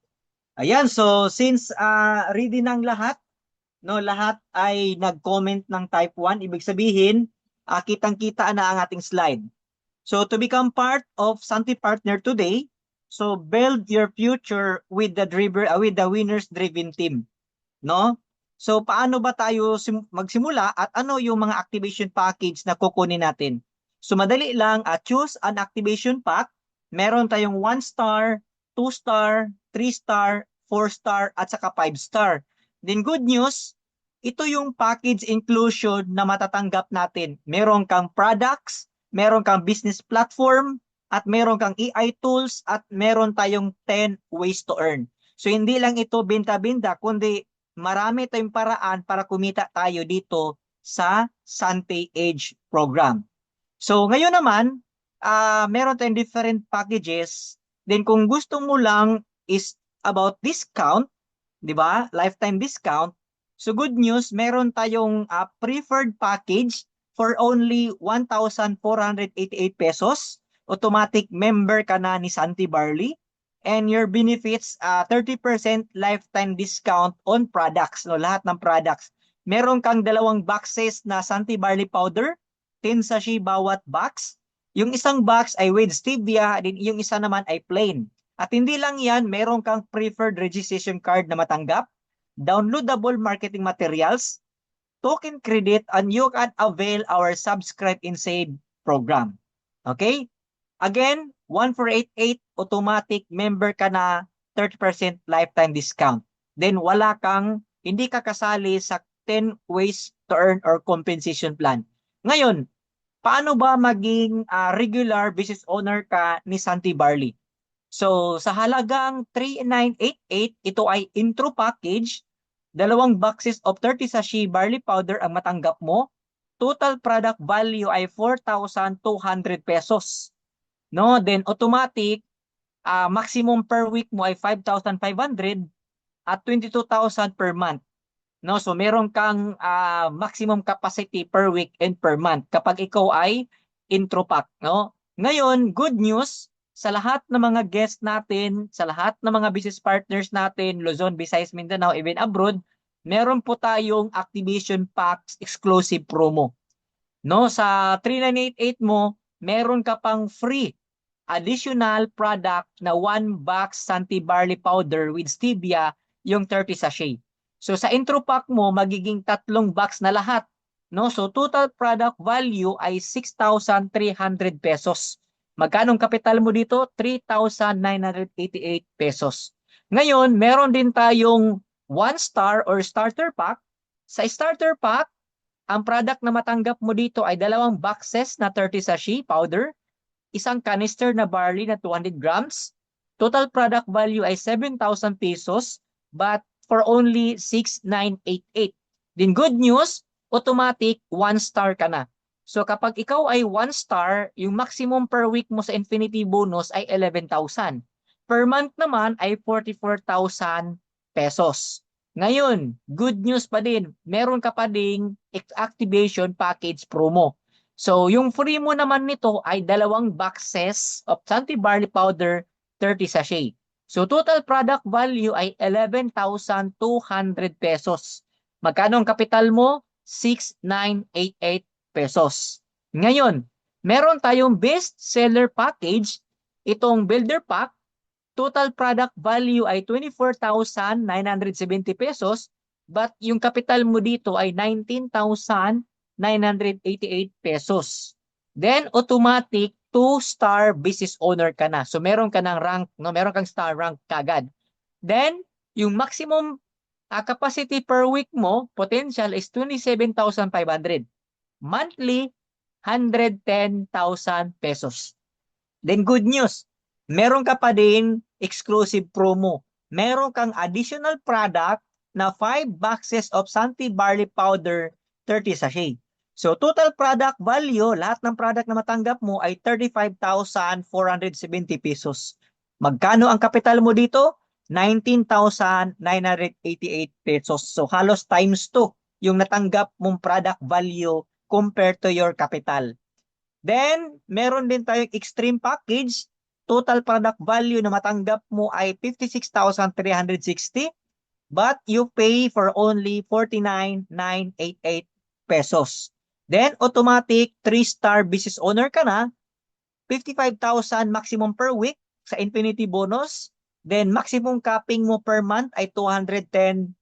Speaker 1: Ayan, so since ready ng lahat, no, lahat ay nag-comment ng type 1, ibig sabihin, kitang-kita na ang ating slide. So to become part of Santi Partner today, so build your future with the winners driven team, no? So paano ba tayo magsimula at ano yung mga activation package na kukunin natin? So madali lang, choose an activation pack. Meron tayong 1 star, 2 star, 3 star, 4 star at saka 5 star. Then good news, ito yung package inclusion na matatanggap natin. Meron kang products, meron kang business platform, at meron kang AI tools, at meron tayong 10 ways to earn. So hindi lang ito binta-binta, kundi marami tayong paraan para kumita tayo dito sa Sante Age program. So ngayon naman, meron tayong different packages. Then kung gusto mo lang is about discount, di ba? Lifetime discount. So good news, meron tayong preferred package for only 1,488 pesos. Automatic member ka na ni Santi Barley. And your benefits, 30% lifetime discount on products, no? Lahat ng products. Meron kang 2 boxes na Santi Barley powder, 10 sachet bawat box. Yung isang box ay with stevia, din yung isa naman ay plain. At hindi lang yan, meron kang preferred registration card na matanggap, downloadable marketing materials, token credit, and you can avail our subscribe and save program. Okay? Again, 1,488 automatic member ka na, 30% lifetime discount. Then hindi ka kasali sa 10 ways to earn or compensation plan. Ngayon, paano ba maging regular business owner ka ni Santi Barley? So, sa halagang 3,988, ito ay intro package, 2 boxes of 30 sachet barley powder ang matanggap mo. Total product value ay 4,200 pesos. No, then automatic maximum per week mo ay 5,500 at 22,000 per month. No, so meron kang maximum capacity per week and per month kapag ikaw ay intro pack, no? Ngayon, good news sa lahat ng mga guests natin, sa lahat ng mga business partners natin, Luzon, Visayas, Mindanao, even abroad, meron po tayong activation packs exclusive promo. No, sa 3,988 mo, meron ka pang free additional product na 1 box Santi Barley powder with stevia, yung 30 sachet. So sa intro pack mo, magiging 3 box na lahat. No? So total product value ay 6,300 pesos. Magkanong kapital mo dito? 3,988 pesos. Ngayon, meron din tayong 1 star or starter pack. Sa starter pack, ang product na matanggap mo dito ay 2 boxes na 30 sachet powder, isang canister na barley na 200 grams. Total product value ay 7,000 pesos but for only 6,988. Then good news, automatic 1 star ka na. So kapag ikaw ay 1 star, yung maximum per week mo sa Infinity bonus ay 11,000. Per month naman ay 44,000 pesos. Ngayon, good news pa din, meron ka pa ding activation package promo. So, yung free mo naman nito ay 2 boxes of Santi Barley Powder, 30 sachet. So total product value ay 11,200 pesos. Magkano ang kapital mo? 6,988 pesos. Ngayon, meron tayong best seller package, itong builder pack, total product value ay 24,970 pesos, but yung kapital mo dito ay 19,988 pesos. Then automatic 2-star business owner ka na. So meron ka ng rank, no? Meron kang star rank kagad. Then yung maximum capacity per week mo, potential is 27,500. Monthly, 110,000 pesos. Then good news, meron ka pa din exclusive promo. Meron kang additional product na 5 boxes of Santi Barley Powder 30 sachet. So total product value, lahat ng product na matanggap mo ay 35,470 pesos. Magkano ang kapital mo dito? 19,988 pesos. So halos times 2 yung natanggap mong product value compared to your capital. Then, meron din tayong extreme package. Total product value na matanggap mo ay 56,360, but you pay for only 49,988 pesos. Then, automatic 3-star business owner ka na, 55,000 maximum per week sa Infinity Bonus. Then, maximum capping mo per month ay 210,000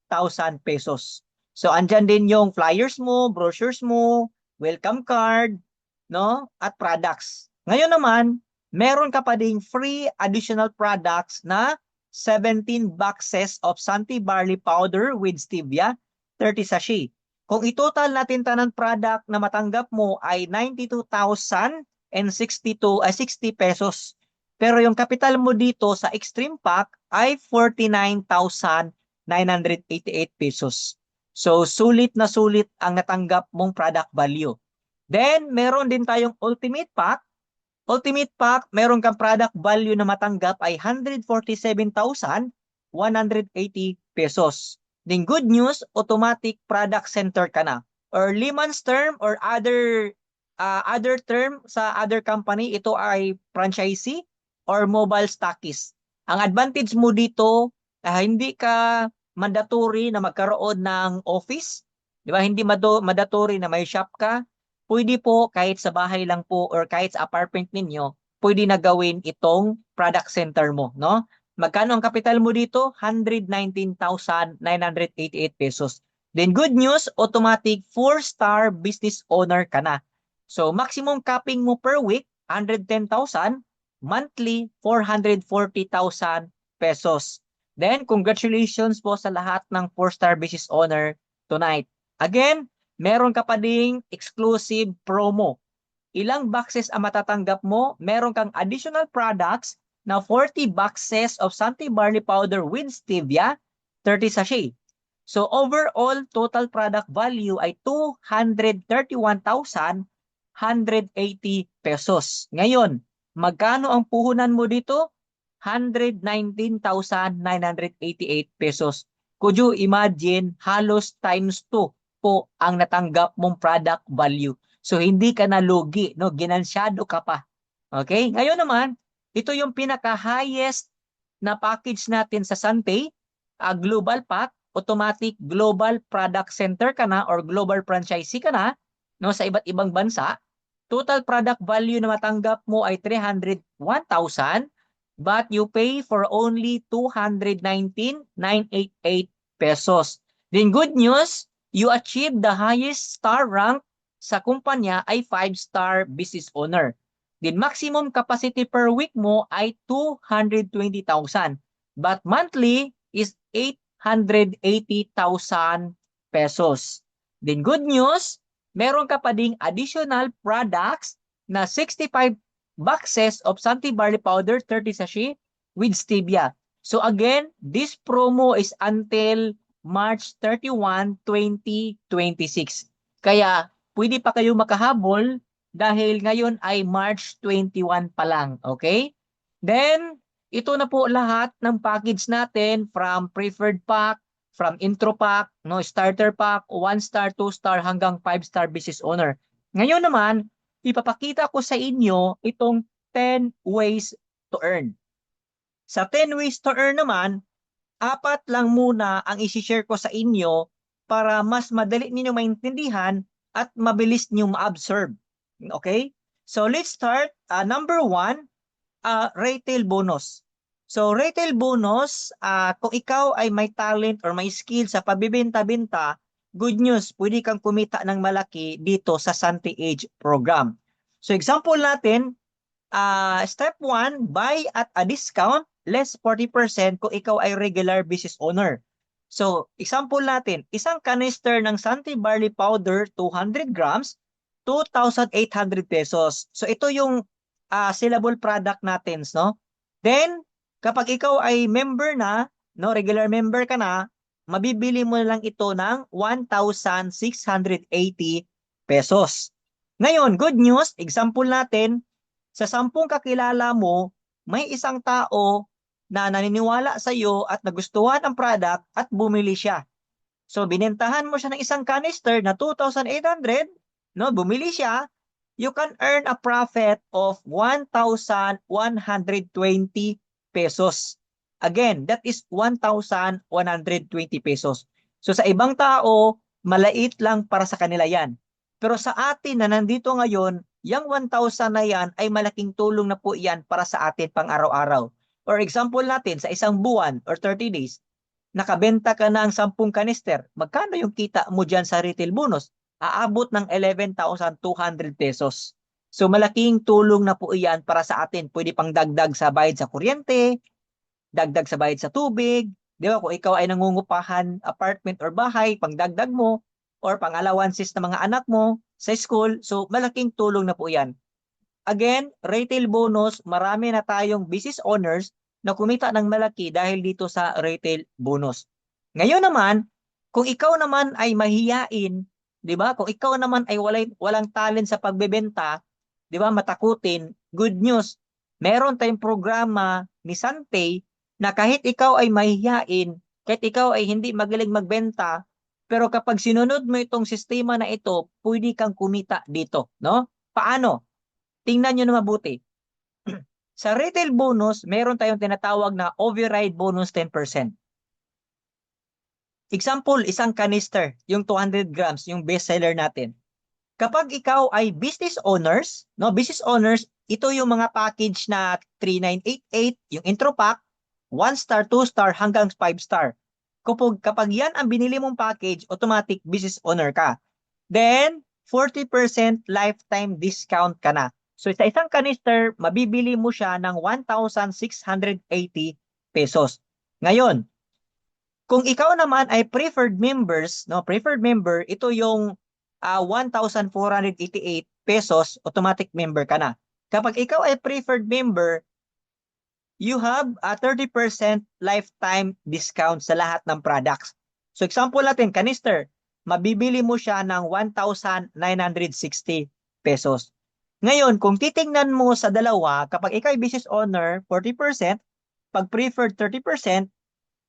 Speaker 1: pesos. So, andyan din yung flyers mo, brochures mo, welcome card, no? At products. Ngayon naman, meron ka pa ding free additional products na 17 boxes of Santi Barley Powder with Stevia, 30 sachet. Kung itotal natin tanang product na matanggap mo ay 92,060 pesos. Pero yung capital mo dito sa Extreme Pack ay 49,988 pesos. So, sulit na sulit ang natanggap mong product value. Then, meron din tayong Ultimate Pack. Ultimate Pack, meron kang product value na matanggap ay 147,180 pesos. Then good news, automatic product center ka na. Or layman's term or other term sa other company, ito ay franchisee or mobile stockist. Ang advantage mo dito, hindi ka mandatory na magkaroon ng office. Di ba? Hindi mandatory na may shop ka. Pwede po kahit sa bahay lang po or kahit sa apartment ninyo, pwede na gawin itong product center mo, no? Magkano ang kapital mo dito? 119,988 pesos. Then good news, automatic 4-star business owner ka na. So maximum capping mo per week, 110,000, monthly 440,000 pesos. Then congratulations po sa lahat ng 4-star business owner tonight. Again, meron ka pa ding exclusive promo. Ilang boxes ang matatanggap mo? Meron kang additional products na 40 boxes of Santi Barley Powder with Stevia, 30 sachet. So overall, total product value ay 231,180 pesos. Ngayon, magkano ang puhunan mo dito? 119,988 pesos. Could you imagine, halos times 2 po ang natanggap mong product value. So hindi ka nalugi, no? Ginansyado ka pa. Okay? Ngayon naman, ito yung pinaka-highest na package natin sa Sanpay, Global Pack, automatic Global Product Center ka na or Global Franchisee ka na, no, sa iba't ibang bansa. Total product value na matanggap mo ay 301,000, but you pay for only 219,988 pesos. Then good news, you achieve the highest star rank sa kumpanya ay 5-star business owner. The maximum capacity per week mo ay 220,000. But monthly is 880,000 pesos. Then good news, meron ka pa ding additional products na 65 boxes of Santi Barley Powder 30 sachet with Stevia. So again, this promo is until March 31, 2026. Kaya pwede pa kayo makahabol dahil ngayon ay March 21 pa lang, okay? Then, ito na po lahat ng package natin from preferred pack, from intro pack, no, starter pack, 1-star, 2-star hanggang 5-star business owner. Ngayon naman, ipapakita ko sa inyo itong 10 ways to earn. Sa 10 ways to earn naman, 4 lang muna ang isi-share ko sa inyo para mas madali ninyo maintindihan at mabilis niyo ma-absorb. Okay? So let's start. Number 1, retail bonus. So retail bonus, kung ikaw ay may talent or may skill sa pagbibenta-benta, good news, pwede kang kumita ng malaki dito sa Sante Age program. So example natin, step 1, buy at a discount, less 40% kung ikaw ay regular business owner. So, example natin, isang canister ng Sante Barley Powder, 200 grams, 2,800 pesos. So, ito yung sellable product natin, no? Then, kapag ikaw ay member na, no, regular member ka na, mabibili mo lang ito ng 1,680 pesos. Ngayon, good news, example natin, sa 10 kakilala mo, may isang tao na naniniwala sa iyo at nagustuhan ang product at bumili siya. So binentahan mo siya ng isang canister na 2,800, no? Bumili siya, you can earn a profit of 1,120 pesos. Again, that is 1,120 pesos. So sa ibang tao, malait lang para sa kanila yan. Pero sa atin na nandito ngayon, yung 1,000 na yan ay malaking tulong na po yan para sa atin pang araw-araw. For example natin, sa isang buwan or 30 days, nakabenta ka ng 10 kanister, magkano yung kita mo dyan sa retail bonus? Aabot ng 11,200 pesos. So malaking tulong na po iyan para sa atin. Pwede pang dagdag sa bayad sa kuryente, dagdag sa bayad sa tubig, di ba? Kung ikaw ay nangungupahan apartment or bahay, pang dagdag mo, or pang allowances ng mga anak mo sa school, so malaking tulong na po yan. Again, retail bonus, marami na tayong business owners na kumita ng malaki dahil dito sa retail bonus. Ngayon naman, kung ikaw naman ay mahiyain, 'di ba? Kung ikaw naman ay walang talent sa pagbebenta, 'di ba? Matakutin, good news. Meron tayong programa ni Sante na kahit ikaw ay mahiyain, kahit ikaw ay hindi magaling magbenta, pero kapag sinunod mo itong sistema na ito, pwede kang kumita dito, no? Paano? Tingnan nyo na mabuti. Sa retail bonus, meron tayong tinatawag na override bonus 10%. Example, isang canister, yung 200 grams, yung best seller natin. Kapag ikaw ay business owners, no, business owners, ito yung mga package na 3,988, yung intro pack, 1 star, 2 star, hanggang 5 star. Kapag yan ang binili mong package, automatic business owner ka. Then, 40% lifetime discount ka na. So, sa isang canister, mabibili mo siya ng 1,680 pesos. Ngayon, kung ikaw naman ay preferred members, no, preferred member, ito yung 1,488 pesos, automatic member ka na. Kapag ikaw ay preferred member, you have a 30% lifetime discount sa lahat ng products. So example natin, canister, mabibili mo siya ng 1,960 pesos. Ngayon, kung titingnan mo sa dalawa, kapag ikaw ay business owner, 40%, pag preferred 30%,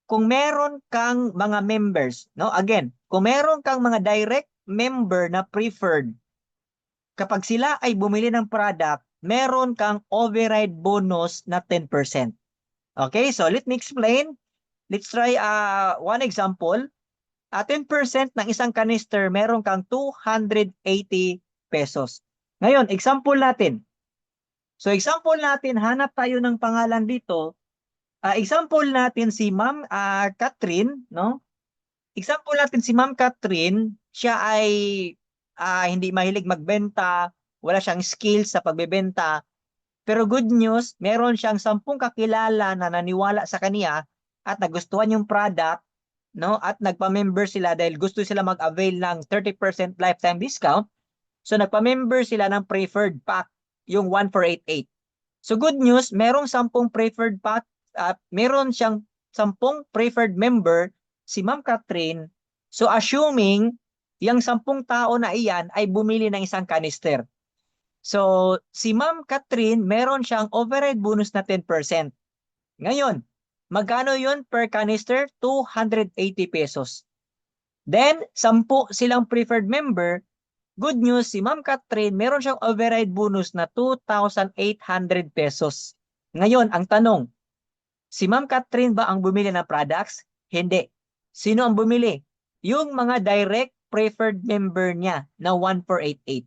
Speaker 1: kung meron kang mga members, no? Again, kung meron kang mga direct member na preferred, kapag sila ay bumili ng product, meron kang override bonus na 10%. Okay, so let me explain. Let's try one example. 10% ng isang canister, meron kang 280 pesos. Ngayon, example natin. So example natin, hanap tayo ng pangalan dito. Example natin si Ma'am Catherine, no? Example natin si Ma'am Catherine, siya ay hindi mahilig magbenta, wala siyang skills sa pagbebenta. Pero good news, meron siyang 10 kakilala na naniwala sa kanya at nagustuhan yung product, no? At nagpa-member sila dahil gusto sila mag-avail ng 30% lifetime discount. So nagpa-member sila ng preferred pack, yung 1488. So good news, merong 10 preferred pack at meron siyang 10 preferred member si Ma'am Catherine. So assuming yung 10 tao na iyan ay bumili ng isang canister. So si Ma'am Catherine meron siyang override bonus na 10%. Ngayon, magkano yun per canister? 280 pesos. Then, 10 silang preferred member. Good news, si Ma'am Catherine meron siyang override bonus na 2,800 pesos. Ngayon, ang tanong, Si Ma'am Catherine ba ang bumili ng products? Hindi. Sino ang bumili? Yung mga direct preferred member niya na 1488.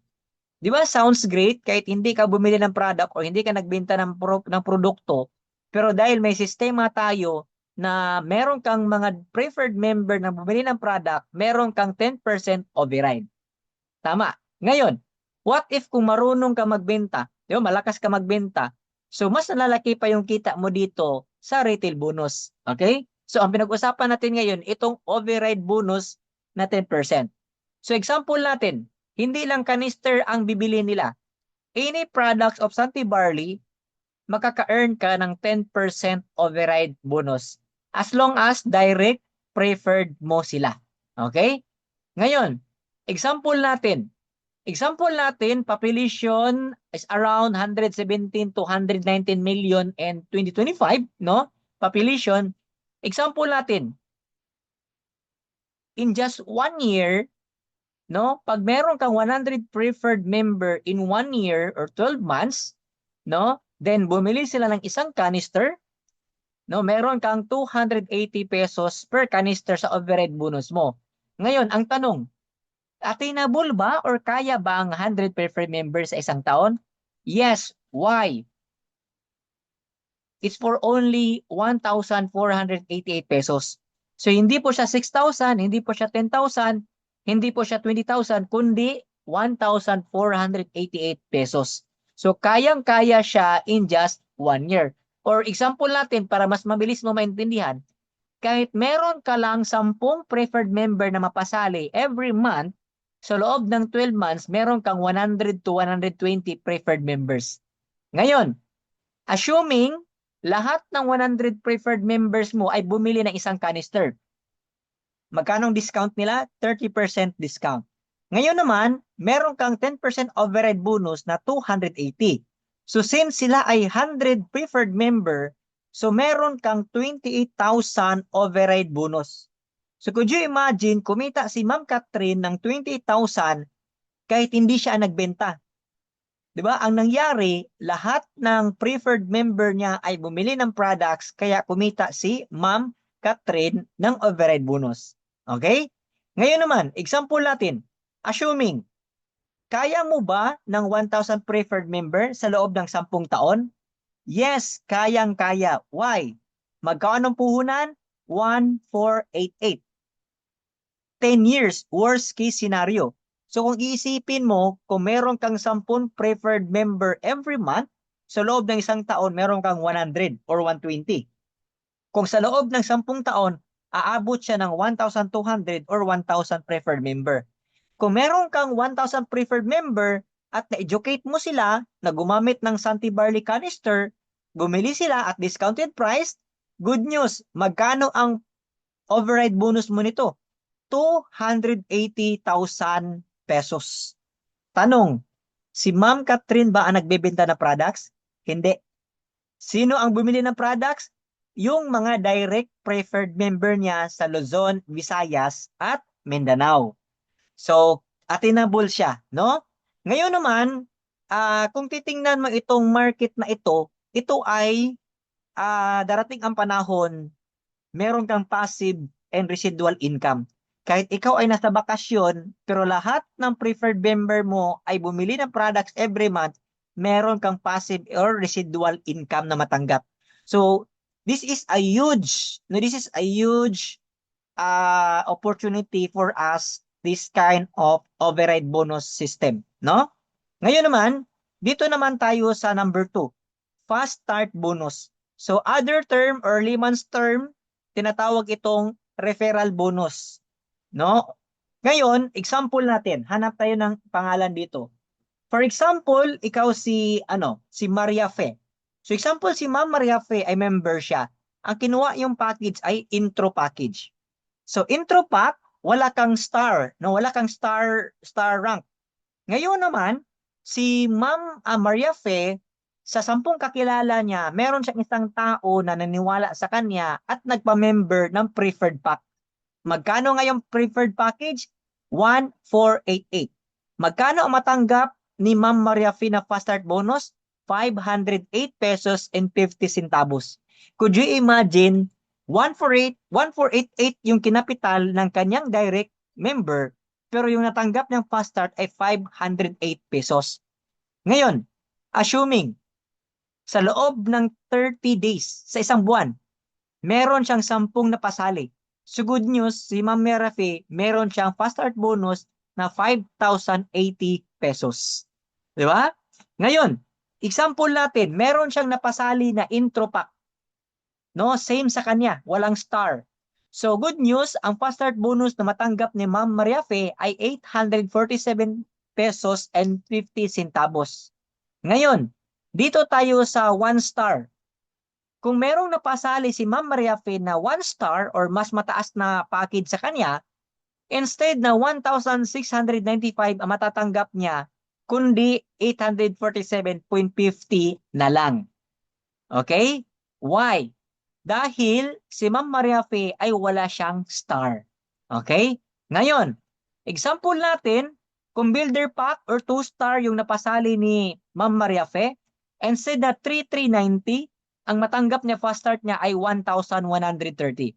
Speaker 1: Di ba sounds great kahit hindi ka bumili ng product o hindi ka nagbenta ng produkto, pero dahil may sistema tayo na meron kang mga preferred member na bumili ng product, meron kang 10% override. Tama. Ngayon, what if kung marunong ka magbenta, di ba, malakas ka magbenta, so mas nalalaki pa yung kita mo dito sa retail bonus. Okay? So ang pinag-usapan natin ngayon, itong override bonus na 10%. So example natin, hindi lang canister ang bibili nila. Any products of Santi Barley, makaka-earn ka ng 10% override bonus as long as direct preferred mo sila. Okay? Ngayon, example natin. Example natin, population is around 117 to 119 million in 2025, no? Population. Example natin, in just 1 year, no? Pag meron kang 100 preferred member in 1 year or 12 months, no? Then bumili sila ng isang canister, no? Meron kang 280 pesos per canister sa override bonus mo. Ngayon, ang tanong, attainable ba or kaya ba ang 100 preferred members sa isang taon? Yes. Why? It's for only 1,488 pesos. So hindi po siya 6,000, hindi po siya 10,000, hindi po siya 20,000, kundi 1,488 pesos. So kayang-kaya siya in just 1 year. Or example natin para mas mabilis mo maintindihan, kahit meron ka lang 10 preferred member na mapasali every month, sa loob ng 12 months, meron kang 100 to 120 preferred members. Ngayon, assuming lahat ng 100 preferred members mo ay bumili ng isang canister. Magkano discount nila? 30% discount. Ngayon naman, meron kang 10% override bonus na 280. So since sila ay 100 preferred member, so meron kang 28,000 override bonus. So could you imagine, kumita si Ma'am Catherine ng 28,000 kahit hindi siya nagbenta. 'Di ba? Ang nangyari, lahat ng preferred member niya ay bumili ng products kaya kumita si Ma'am Catherine ng override bonus. Okay? Ngayon naman, example natin. Assuming, kaya mo ba ng 1,000 preferred member sa loob ng 10 taon? Yes, kayang-kaya. Why? Magkano ang puhunan? 1,488. 10 years, worst case scenario. So kung iisipin mo, kung meron kang 10 preferred member every month, sa loob ng isang taon, meron kang 100 or 120. Kung sa loob ng 10 taon, aabot siya ng 1,200 or 1,000 preferred member. Kung meron kang 1,000 preferred member at na-educate mo sila na gumamit ng Santi Barley canister, bumili sila at discounted price, good news, magkano ang override bonus mo nito? 280,000 pesos. Tanong, si Ma'am Catherine ba ang nagbebenta ng products? Hindi. Sino ang bumili ng products? Yung mga direct preferred member niya sa Luzon, Visayas, at Mindanao. So, attainable siya, no? Ngayon naman, kung titingnan mo itong market na ito ay darating ang panahon, meron kang passive and residual income. Kahit ikaw ay nasa bakasyon, pero lahat ng preferred member mo ay bumili ng products every month, meron kang passive or residual income na matanggap. So, this is a huge opportunity for us, this kind of override bonus system, no? Ngayon naman, dito naman tayo sa number 2, fast start bonus. So, other term or layman's term, tinatawag itong referral bonus, no? Ngayon, example natin, hanap tayo ng pangalan dito. For example, ikaw si Maria Fe. So example, si Ma'am Maria Fe ay member siya. Ang kinuha yung package ay intro package. So intro pack, wala kang star, no? Wala kang star rank. Ngayon naman, si Ma'am Maria Fe, sa 10 kakilala niya, meron siyang isang tao na naniwala sa kanya at nagpa-member ng preferred pack. Magkano ngayong preferred package? 1,488. Magkano ang matanggap ni Ma'am Maria Fe na fast start bonus? 508 pesos and 50 centavos. Could you imagine 1488 yung kinapital ng kanyang direct member pero yung natanggap ng fast start ay 508 pesos. Ngayon, assuming sa loob ng 30 days, sa isang buwan, meron siyang 10 napasali. So good news, si Ma'am Merafe, meron siyang fast start bonus na 5,080 pesos. Di ba? Ngayon, example natin, meron siyang napasali na intro pack. No, same sa kanya, walang star. So good news, ang fast start bonus na matanggap ni Ma'am Mariafe ay 847 pesos and 50 centavos. Ngayon, dito tayo sa 1 star. Kung merong napasali si Ma'am Mariafe na 1 star or mas mataas na package sa kanya, instead na 1,695 ang matatanggap niya, kundi 847.50 na lang. Okay? Why? Dahil si Ma'am Mariafe ay wala siyang star. Okay? Ngayon, example natin, kung builder pack or 2-star yung napasali ni Ma'am Mariafe, instead na 3,390, ang matanggap niya fast start niya ay 1,130.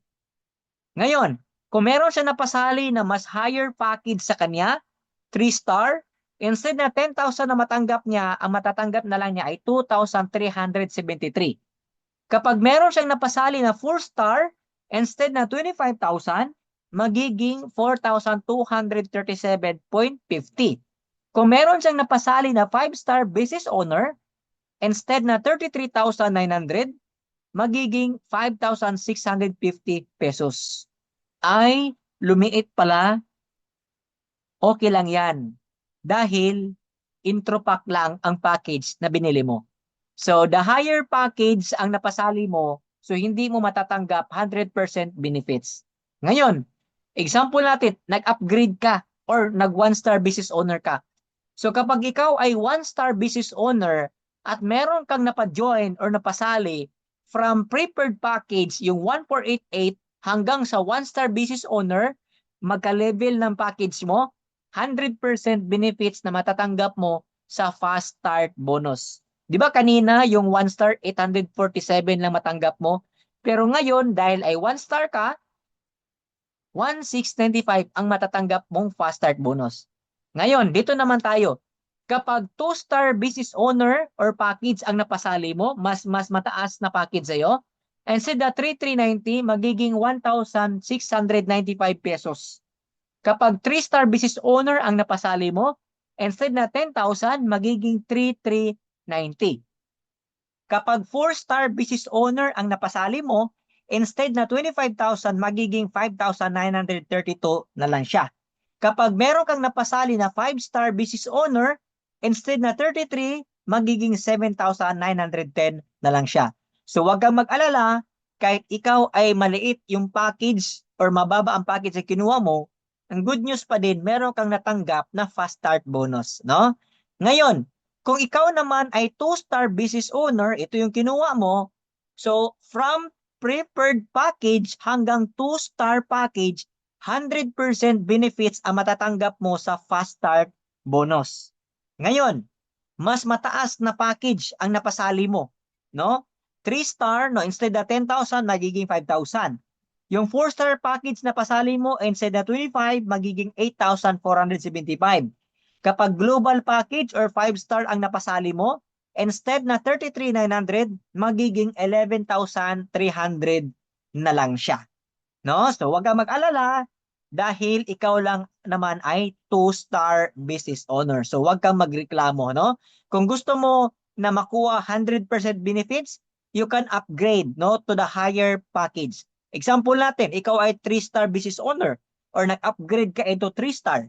Speaker 1: Ngayon, kung meron siya napasali na mas higher package sa kanya, 3-star, instead na 10,000 na matanggap niya, ang matatanggap na lang niya ay 2,373. Kapag meron siyang napasali na 4-star, instead na 25,000, magiging 4,237.50. Kung meron siyang napasali na 5-star business owner, instead na 33,900, magiging 5,650 pesos. Ay, lumiit pala. Okay lang yan. Dahil intro pack lang ang package na binili mo. So, the higher package ang napasali mo, so hindi mo matatanggap 100% benefits. Ngayon, example natin, nag-upgrade ka or nag-1-star business owner ka. So, kapag ikaw ay 1-star business owner at meron kang napa-join or napasali from prepared package, yung 1488 hanggang sa 1-star business owner, magka-level ng package mo, 100% benefits na matatanggap mo sa fast start bonus. Di ba kanina yung 1-star 847 lang matanggap mo? Pero ngayon dahil ay 1-star ka, 1,695 ang matatanggap mong fast start bonus. Ngayon, dito naman tayo. Kapag 2-star business owner or package ang napasali mo, mas mataas na package sa'yo, instead na 3,390, magiging 1,695 pesos. Kapag 3-star business owner ang napasali mo, instead na 10,000, magiging 3,390. Kapag 4-star business owner ang napasali mo, instead na 25,000, magiging 5,932 na lang siya. Kapag meron kang napasali na 5-star business owner, instead na 33, magiging 7,910 na lang siya. So wag kang mag-alala, kahit ikaw ay maliit yung package or mababa ang package na kinuha mo, ang good news pa din, meron kang natanggap na fast start bonus, no? Ngayon, kung ikaw naman ay 2-star business owner, ito yung kinuha mo, so from prepared package hanggang 2-star package, 100% benefits ang matatanggap mo sa fast start bonus. Ngayon, mas mataas na package ang napasali mo, no? 3-star, no, instead na 10,000, magiging 5,000. Yung 4-star package na pasali mo, instead na 25, magiging 8,475. Kapag global package or 5-star ang napasali mo, instead na 33,900, magiging 11,300 na lang siya. No? So, huwag kang mag-alala dahil ikaw lang naman ay 2-star business owner. So, huwag kang magreklamo, no? Kung gusto mo na makuha 100% benefits, you can upgrade, no, to the higher package. Example natin, ikaw ay 3-star business owner or nag-upgrade ka into 3-star.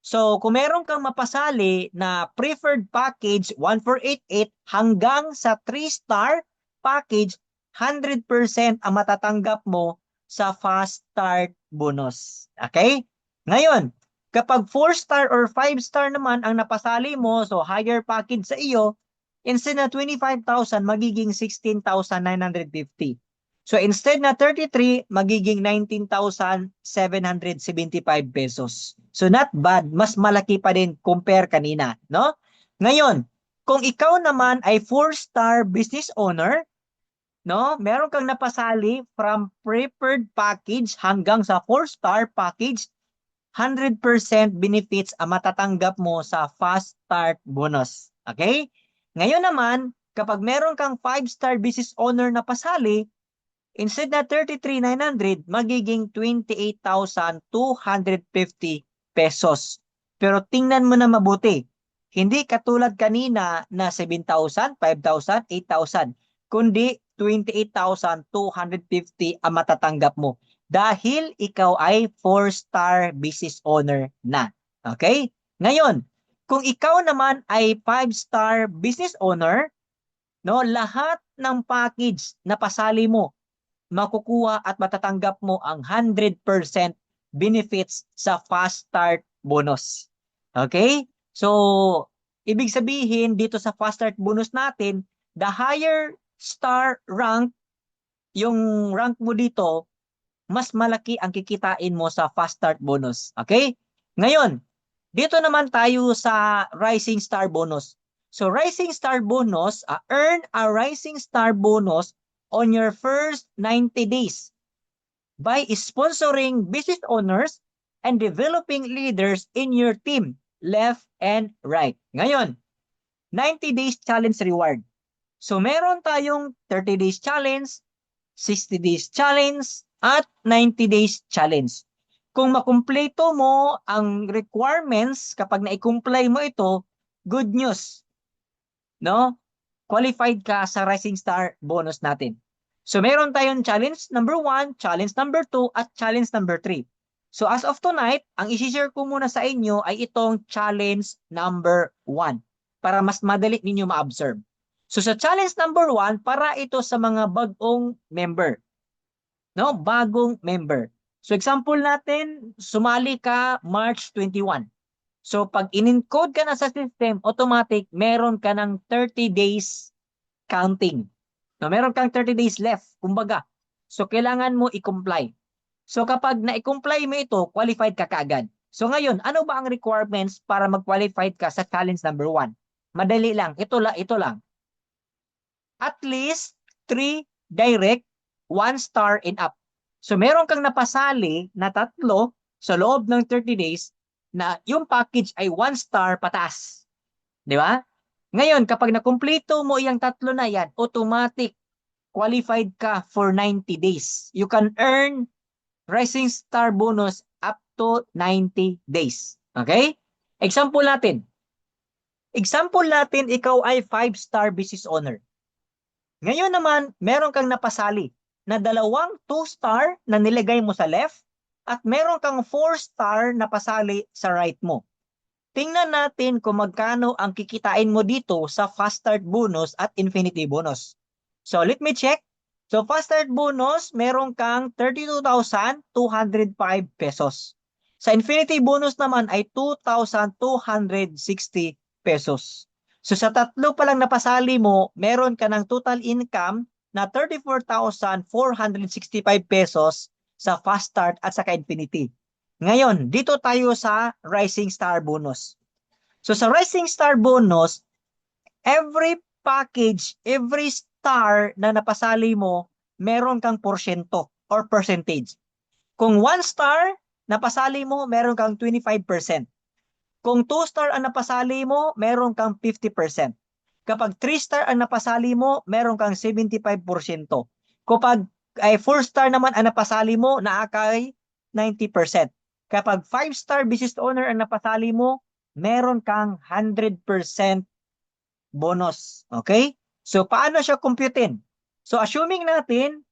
Speaker 1: So, kung meron kang mapasali na preferred package 1488 hanggang sa 3-star package, 100% ang matatanggap mo sa fast start bonus. Okay? Ngayon, kapag 4-star or 5-star naman ang napasali mo, so higher package sa iyo, instead na 25,000, magiging 16,950. So instead na 33, magiging 19,775 pesos. So not bad, mas malaki pa din compare kanina, no? Ngayon, kung ikaw naman ay 4-star business owner no? Meron kang napasali from preferred package hanggang sa 4-star package, 100% benefits ang matatanggap mo sa fast start bonus. Okay? Ngayon naman, kapag meron kang 5-star business owner na pasali, instead na 33,900, magiging 28,250 pesos. Pero tingnan mo na mabuti. Hindi katulad kanina na 7,000, 5,000, 8,000, kundi 28,250 ang matatanggap mo dahil ikaw ay 4-star business owner na. Okay? Ngayon, kung ikaw naman ay 5-star business owner, no, lahat ng package na pasali mo, makukuha at matatanggap mo ang 100% benefits sa fast start bonus. Okay? So, ibig sabihin dito sa fast start bonus natin, the higher star rank, yung rank mo dito, mas malaki ang kikitain mo sa fast start bonus. Okay? Ngayon, dito naman tayo sa rising star bonus. So rising star bonus, earn a rising star bonus on your first 90 days by sponsoring business owners and developing leaders in your team, left and right. Ngayon, 90 days challenge reward. So meron tayong 30 days challenge, 60 days challenge, at 90 days challenge. Kung makumpleto mo ang requirements, kapag na-comply mo ito, good news, no? Qualified ka sa Rising Star bonus natin. So meron tayong challenge number 1, challenge number 2, at challenge number 3. So as of tonight, ang isi-share ko muna sa inyo ay itong challenge number 1 para mas madali ninyo ma-observe. So sa challenge number 1, para ito sa mga bagong member. No, bagong member. So example natin, sumali ka March 21. So pag in-encode ka na sa system, automatic meron ka ng 30 days counting. No, meron kang 30 days left, kumbaga. So kailangan mo i-comply. So kapag na-comply mo ito, qualified ka kaagad. So ngayon, ano ba ang requirements para mag-qualified ka sa challenge number 1? Madali lang, ito lang. At least 3 direct, 1 star and up. So meron kang napasali na 3 sa loob ng 30 days na yung package ay 1 star pataas. Di ba? Ngayon, kapag nakumpleto mo yung 3 na yan, automatic qualified ka for 90 days. You can earn Rising Star bonus up to 90 days. Okay? Example natin. Ikaw ay 5-star business owner. Ngayon naman, meron kang napasali na 2 2-star na nilagay mo sa left at meron kang 4-star na pasali sa right mo. Tingnan natin kung magkano ang kikitain mo dito sa fast start bonus at infinity bonus. So let me check. So fast start bonus, meron kang 32,205 pesos. Sa infinity bonus naman ay 2,260 pesos. So sa 3 pa lang napasali mo, meron ka ng total income na 34,465 pesos sa fast start at saka infinity. Ngayon, dito tayo sa Rising Star bonus. So sa Rising Star bonus, every package, every star na napasali mo, meron kang porsyento or percentage. Kung 1 star napasali mo, meron kang 25%. Kung 2-star ang napasali mo, meron kang 50%. Kapag 3-star ang napasali mo, meron kang 75%. Kapag 4-star naman ang napasali mo, naakay 90%. Kapag 5-star business owner ang napasali mo, meron kang 100% bonus. Okay? So, paano siya computein? So, assuming natin,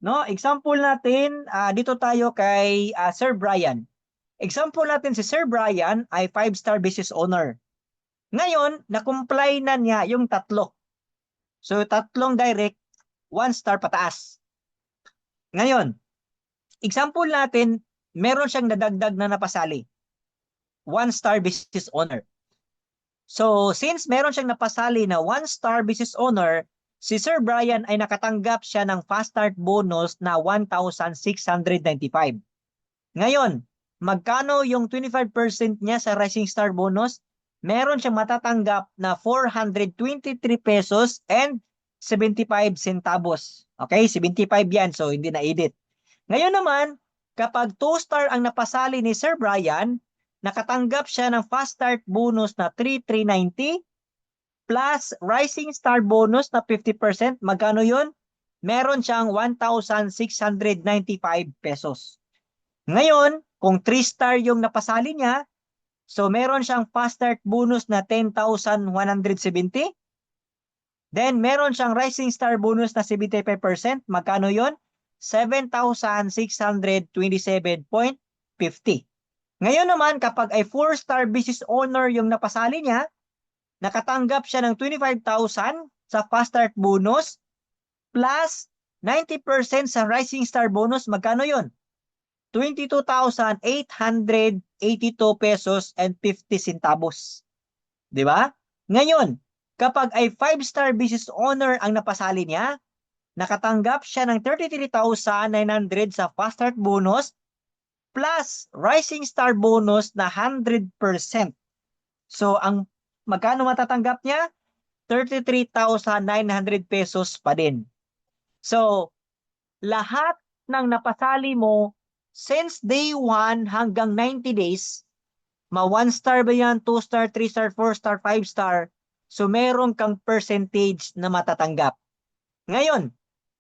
Speaker 1: no, example natin, dito tayo kay Sir Brian. Example natin si Sir Brian ay 5-star business owner. Ngayon, na-comply na niya yung 3. So, 3 direct, 1 star pataas. Ngayon, example natin, meron siyang nadagdag na napasali. 1-star business owner. So, since meron siyang napasali na 1-star business owner, si Sir Brian ay nakatanggap siya ng fast start bonus na 1,695. Ngayon, magkano yung 25% niya sa Rising Star bonus? Meron siyang matatanggap na 423 pesos and
Speaker 3: 75 centavos. Okay, 75 yan, so hindi na-edit. Ngayon naman, kapag 2-star ang napasali ni Sir Brian, nakatanggap siya ng fast start bonus na 3,390 plus rising star bonus na 50%. Magkano yun? Meron siyang 1,695 pesos. Ngayon, kung 3-star yung napasali niya, so meron siyang fast start bonus na 10,170. Then, meron siyang rising star bonus na 75%. Magkano yun? 7,627.50. Ngayon naman, kapag ay 4-star business owner yung napasali niya, nakatanggap siya ng 25,000 sa fast start bonus plus 90% sa rising star bonus. Magkano yun? 22,882 pesos and 50 centavos. Di ba? Ngayon, kapag ay 5-star business owner ang napasali niya, nakatanggap siya ng 33,900 sa fast start bonus plus rising star bonus na 100%. So, ang magkano matatanggap niya? 33,900 pesos pa din. So, lahat ng napasali mo since day 1 hanggang 90 days, 1-star ba yan, 2-star, 3-star, 4-star, 5-star, so meron kang percentage na matatanggap. Ngayon,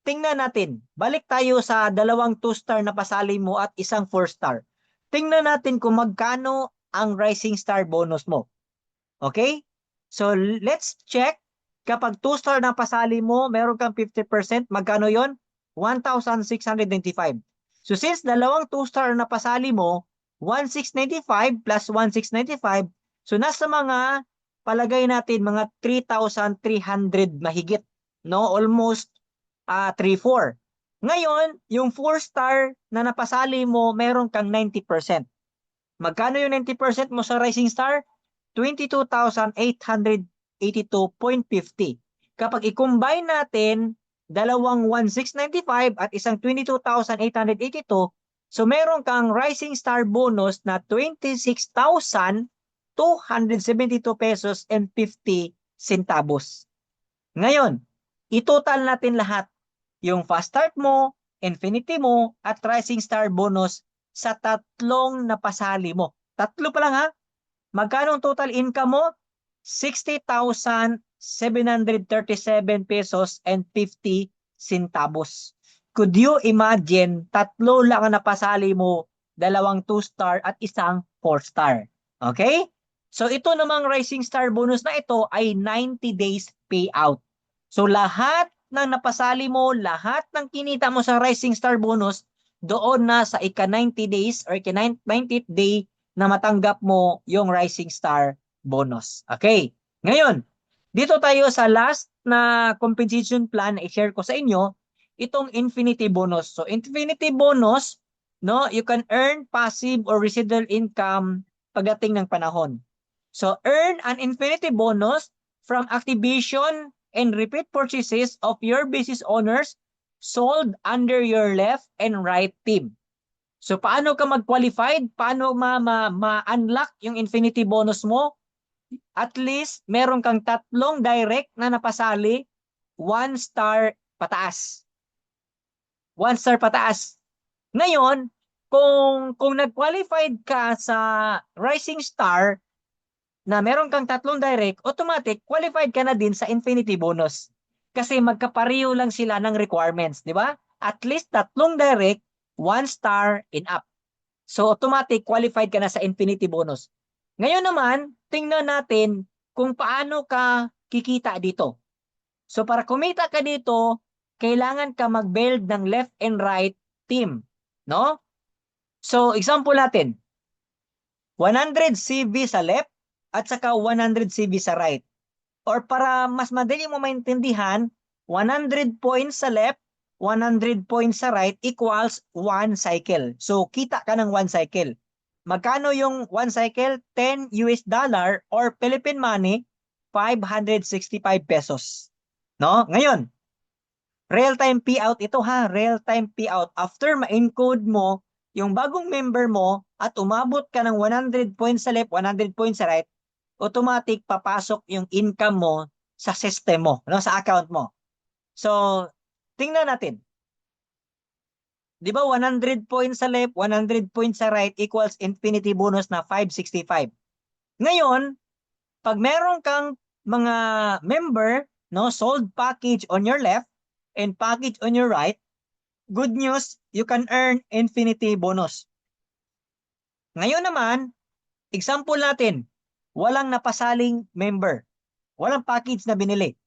Speaker 3: tingnan natin. Balik tayo sa dalawang 2-star na pasali mo at isang 4-star. Tingnan natin kung magkano ang rising star bonus mo. Okay? So, let's check. Kapag 2-star na pasali mo, meron kang 50%. Magkano yon? 1,695. So, since dalawang 2-star na pasali mo, 1,695 plus 1,695, so nasa mga, palagay natin, mga 3,300 mahigit. No? Almost 3-4. Ngayon, yung 4-star na napasali mo, meron kang 90%. Magkano yung 90% mo sa rising star? 22,882.50. Kapag i-combine natin, dalawang 1,695 at isang 22,882, so meron kang rising star bonus na 26,272 pesos and 50 centavos. Ngayon, itotal natin lahat. Yung fast start mo, infinity mo, at rising star bonus sa tatlong napasali mo. Tatlo pa lang ha. Magkano ang total income mo? 60,737 pesos and 50 centavos. Could you imagine, tatlo lang ang napasali mo, dalawang 2-star at isang 4-star. Okay? So ito namang rising star bonus na ito ay 90 days payout. So lahat ng napasali mo, lahat ng kinita mo sa rising star bonus, doon na sa ika-90 days or ika-90th day na matanggap mo yung rising star bonus. Okay. Ngayon, dito tayo sa last na compensation plan na i-share ko sa inyo, itong infinity bonus. So, infinity bonus, no, you can earn passive or residual income pagdating ng panahon. So, earn an infinity bonus from activation and repeat purchases of your business owners sold under your left and right team. So, paano ka mag-qualified? Paano ma-unlock yung infinity bonus mo? At least, meron kang tatlong direct na napasali, 1-star pataas. 1-star pataas. Ngayon, kung nag-qualified ka sa rising star, na meron kang tatlong direct, automatic, qualified ka na din sa infinity bonus. Kasi magkapareho lang sila ng requirements, di ba? At least tatlong direct, 1-star and up. So, automatic, qualified ka na sa infinity bonus. Ngayon naman, tingnan natin kung paano ka kikita dito. So, para kumita ka dito, kailangan ka mag-build ng left and right team. No? So, example natin, 100 CV sa left, at saka 100 CV sa right. Or para mas madali mo maintindihan, 100 points sa left, 100 points sa right equals 1 cycle. So, kita ka ng 1 cycle. Magkano yung 1 cycle? 10 US dollar or Philippine money, 565 pesos. No? Ngayon, real-time payout ito ha, real-time payout. After ma-encode mo yung bagong member mo at umabot ka ng 100 points sa left, 100 points sa right, automatic papasok yung income mo sa system mo, no, sa account mo. So, tingnan natin. Di ba 100 points sa left, 100 points sa right equals infinity bonus na 565. Ngayon, pag meron kang mga member, no, sold package on your left and package on your right, good news, you can earn infinity bonus. Ngayon naman, example natin, walang napasaling member. Walang package na binili.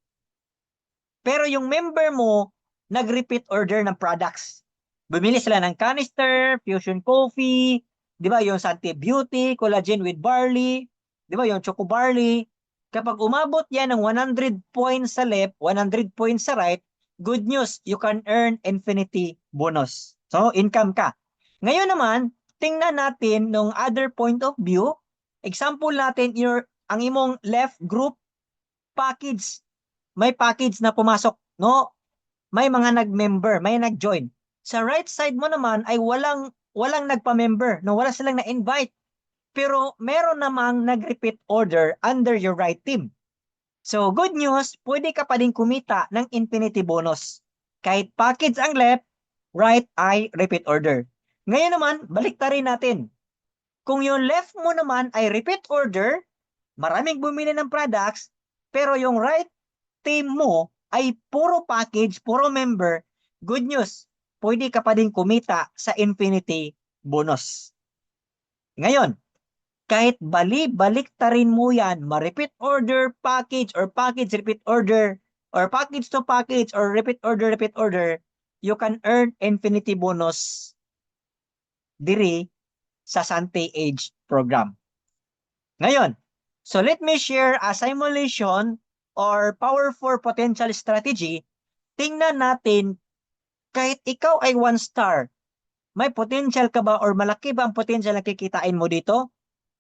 Speaker 3: Pero yung member mo, nag-repeat order ng products. Bumili sila ng canister, fusion coffee, di ba yung Santi Beauty, collagen with barley, di ba yung choco barley. Kapag umabot yan ng 100 points sa left, 100 points sa right, good news, you can earn infinity bonus. So, income ka. Ngayon naman, tingnan natin nung other point of view. Example natin, ang imong left group package. May package na pumasok, no? May mga nag-member, may nag-join. Sa right side mo naman ay walang nagpa-member, no? Wala silang na-invite. Pero meron namang nag-repeat order under your right team. So, good news, pwede ka pa din kumita ng infinity bonus. Kahit package ang left, right ay repeat order. Ngayon naman, baliktarin natin. Kung yung left mo naman ay repeat order, maraming bumili ng products, pero yung right team mo ay puro package, puro member, good news, pwede ka pa din kumita sa infinity bonus. Ngayon, kahit balik-tarin mo yan, ma-repeat order, package, or package, repeat order, or package to package, or repeat order, you can earn infinity bonus diri sa Sante Age program. Ngayon, so let me share a simulation or Power 4 potential strategy. Tingnan natin, kahit ikaw ay 1 star, may potential ka ba or malaki ba ang potential na kikitain mo dito?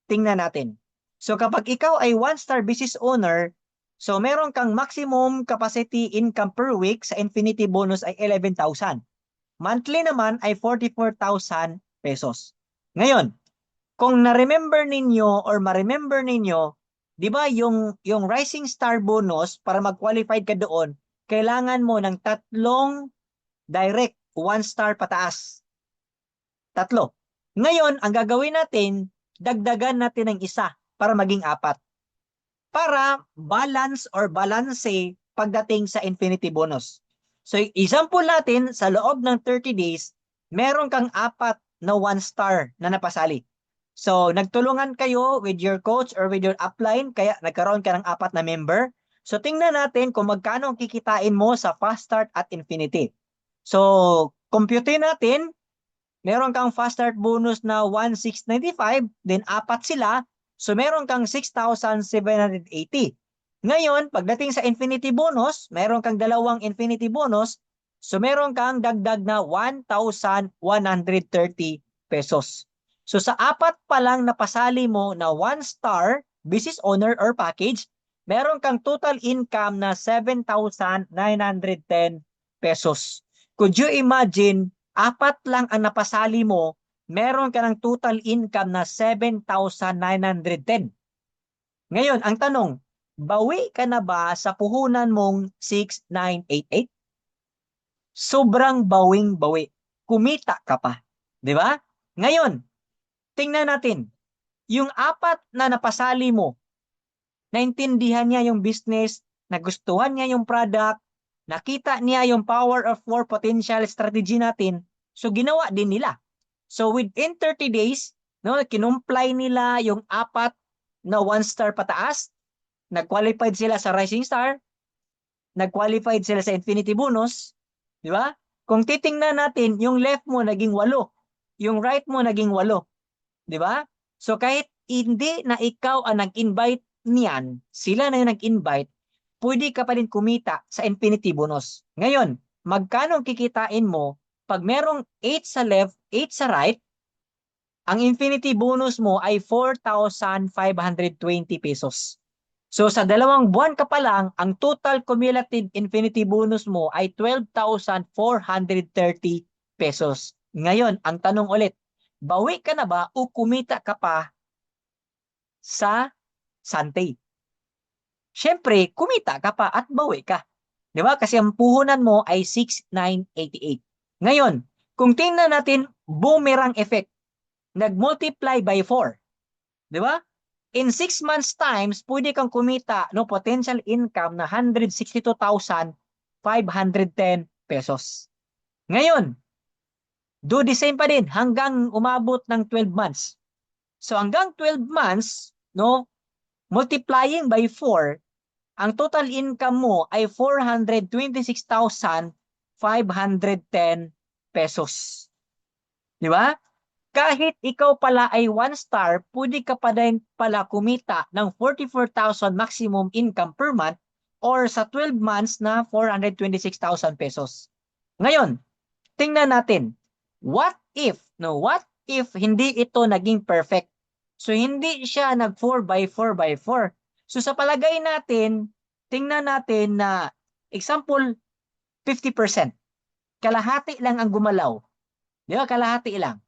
Speaker 3: Tingnan natin. So kapag ikaw ay 1 star business owner, so meron kang maximum capacity income per week sa infinity bonus ay 11,000. Monthly naman ay 44,000 pesos. Ngayon, kung na-remember ninyo or ma-remember ninyo, di ba yung Rising Star bonus, para mag-qualified ka doon, kailangan mo ng 3 direct 1 star pataas. 3. Ngayon, ang gagawin natin, dagdagan natin ng isa para maging 4. Para balance or balanse pagdating sa infinity bonus. So, example natin, sa loob ng 30 days, meron kang 4 na 1 star na napasali. So, nagtulungan kayo with your coach or with your upline, kaya nagkaroon ka ng 4 na member. So, tingnan natin kung magkano ang kikitain mo sa fast start at infinity. So, compute natin, meron kang fast start bonus na 1,695, then 4 sila, so meron kang 6,780. Ngayon, pagdating sa infinity bonus, meron kang 2 infinity bonus, so meron kang dagdag na 1,130 pesos. So sa 4 pa lang napasali mo na 1 star business owner or package, meron kang total income na 7,910 pesos. Could you imagine, 4 lang ang napasali mo, meron ka ng total income na 7,910. Ngayon, ang tanong, bawi ka na ba sa puhunan mong 6,988? Sobrang bawing-bawi. Kumita ka pa. Di ba? Ngayon, tingnan natin, yung 4 na napasali mo, naintindihan niya yung business, nagustuhan niya yung product, nakita niya yung power of 4 potential strategy natin, so ginawa din nila. So within 30 days, no, kinumply nila yung 4 na 1 star pataas, nag-qualified sila sa Rising Star, nag-qualified sila sa Infinity Bonus, di ba? Kung titingnan natin, yung left mo naging 8, yung right mo naging 8. Di ba? So kahit hindi na ikaw ang nag-invite niyan, sila na yung nag-invite, pwede ka pa rin kumita sa infinity bonus. Ngayon, magkano kikitain mo pag merong 8 sa left, 8 sa right, ang infinity bonus mo ay 4,520 pesos. So sa 2 buwan ka pa lang, ang total cumulative infinity bonus mo ay 12,430 pesos. Ngayon, ang tanong ulit, bawi ka na ba o kumita ka pa sa Sante? Siyempre, kumita ka pa at bawi ka. Di ba? Kasi ang puhunan mo ay 6,988. Ngayon, kung tingnan natin boomerang effect, nag-multiply by 4. Di ba? In 6 months times, pwede kang kumita no potential income na 162,510 pesos. Ngayon, do the same pa din hanggang umabot ng 12 months. So hanggang 12 months, no, multiplying by 4, ang total income mo ay 426,510 pesos. Di ba? Kahit ikaw pala ay 1 star, pwede ka pa din pala kumita ng 44,000 maximum income per month or sa 12 months na 426,000 pesos. Ngayon, tingnan natin. What if hindi ito naging perfect? So hindi siya nag 4 by 4 by 4. So sa palagay natin, tingnan natin na example 50%. Kalahati lang ang gumalaw. Di ba? Kalahati lang.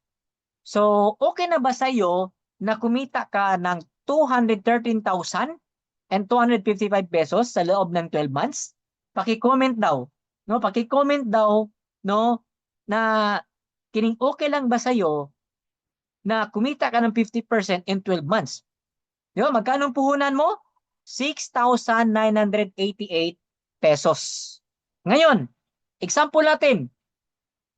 Speaker 3: So, okay na ba sa'yo na kumita ka ng 213,255 pesos sa loob ng 12 months? Paki-comment daw. No, paki-comment daw no na kining okay lang ba sa'yo na kumita ka ng 50% in 12 months? Di ba? Magkano ang puhunan mo? 6,988 pesos. Ngayon, example natin.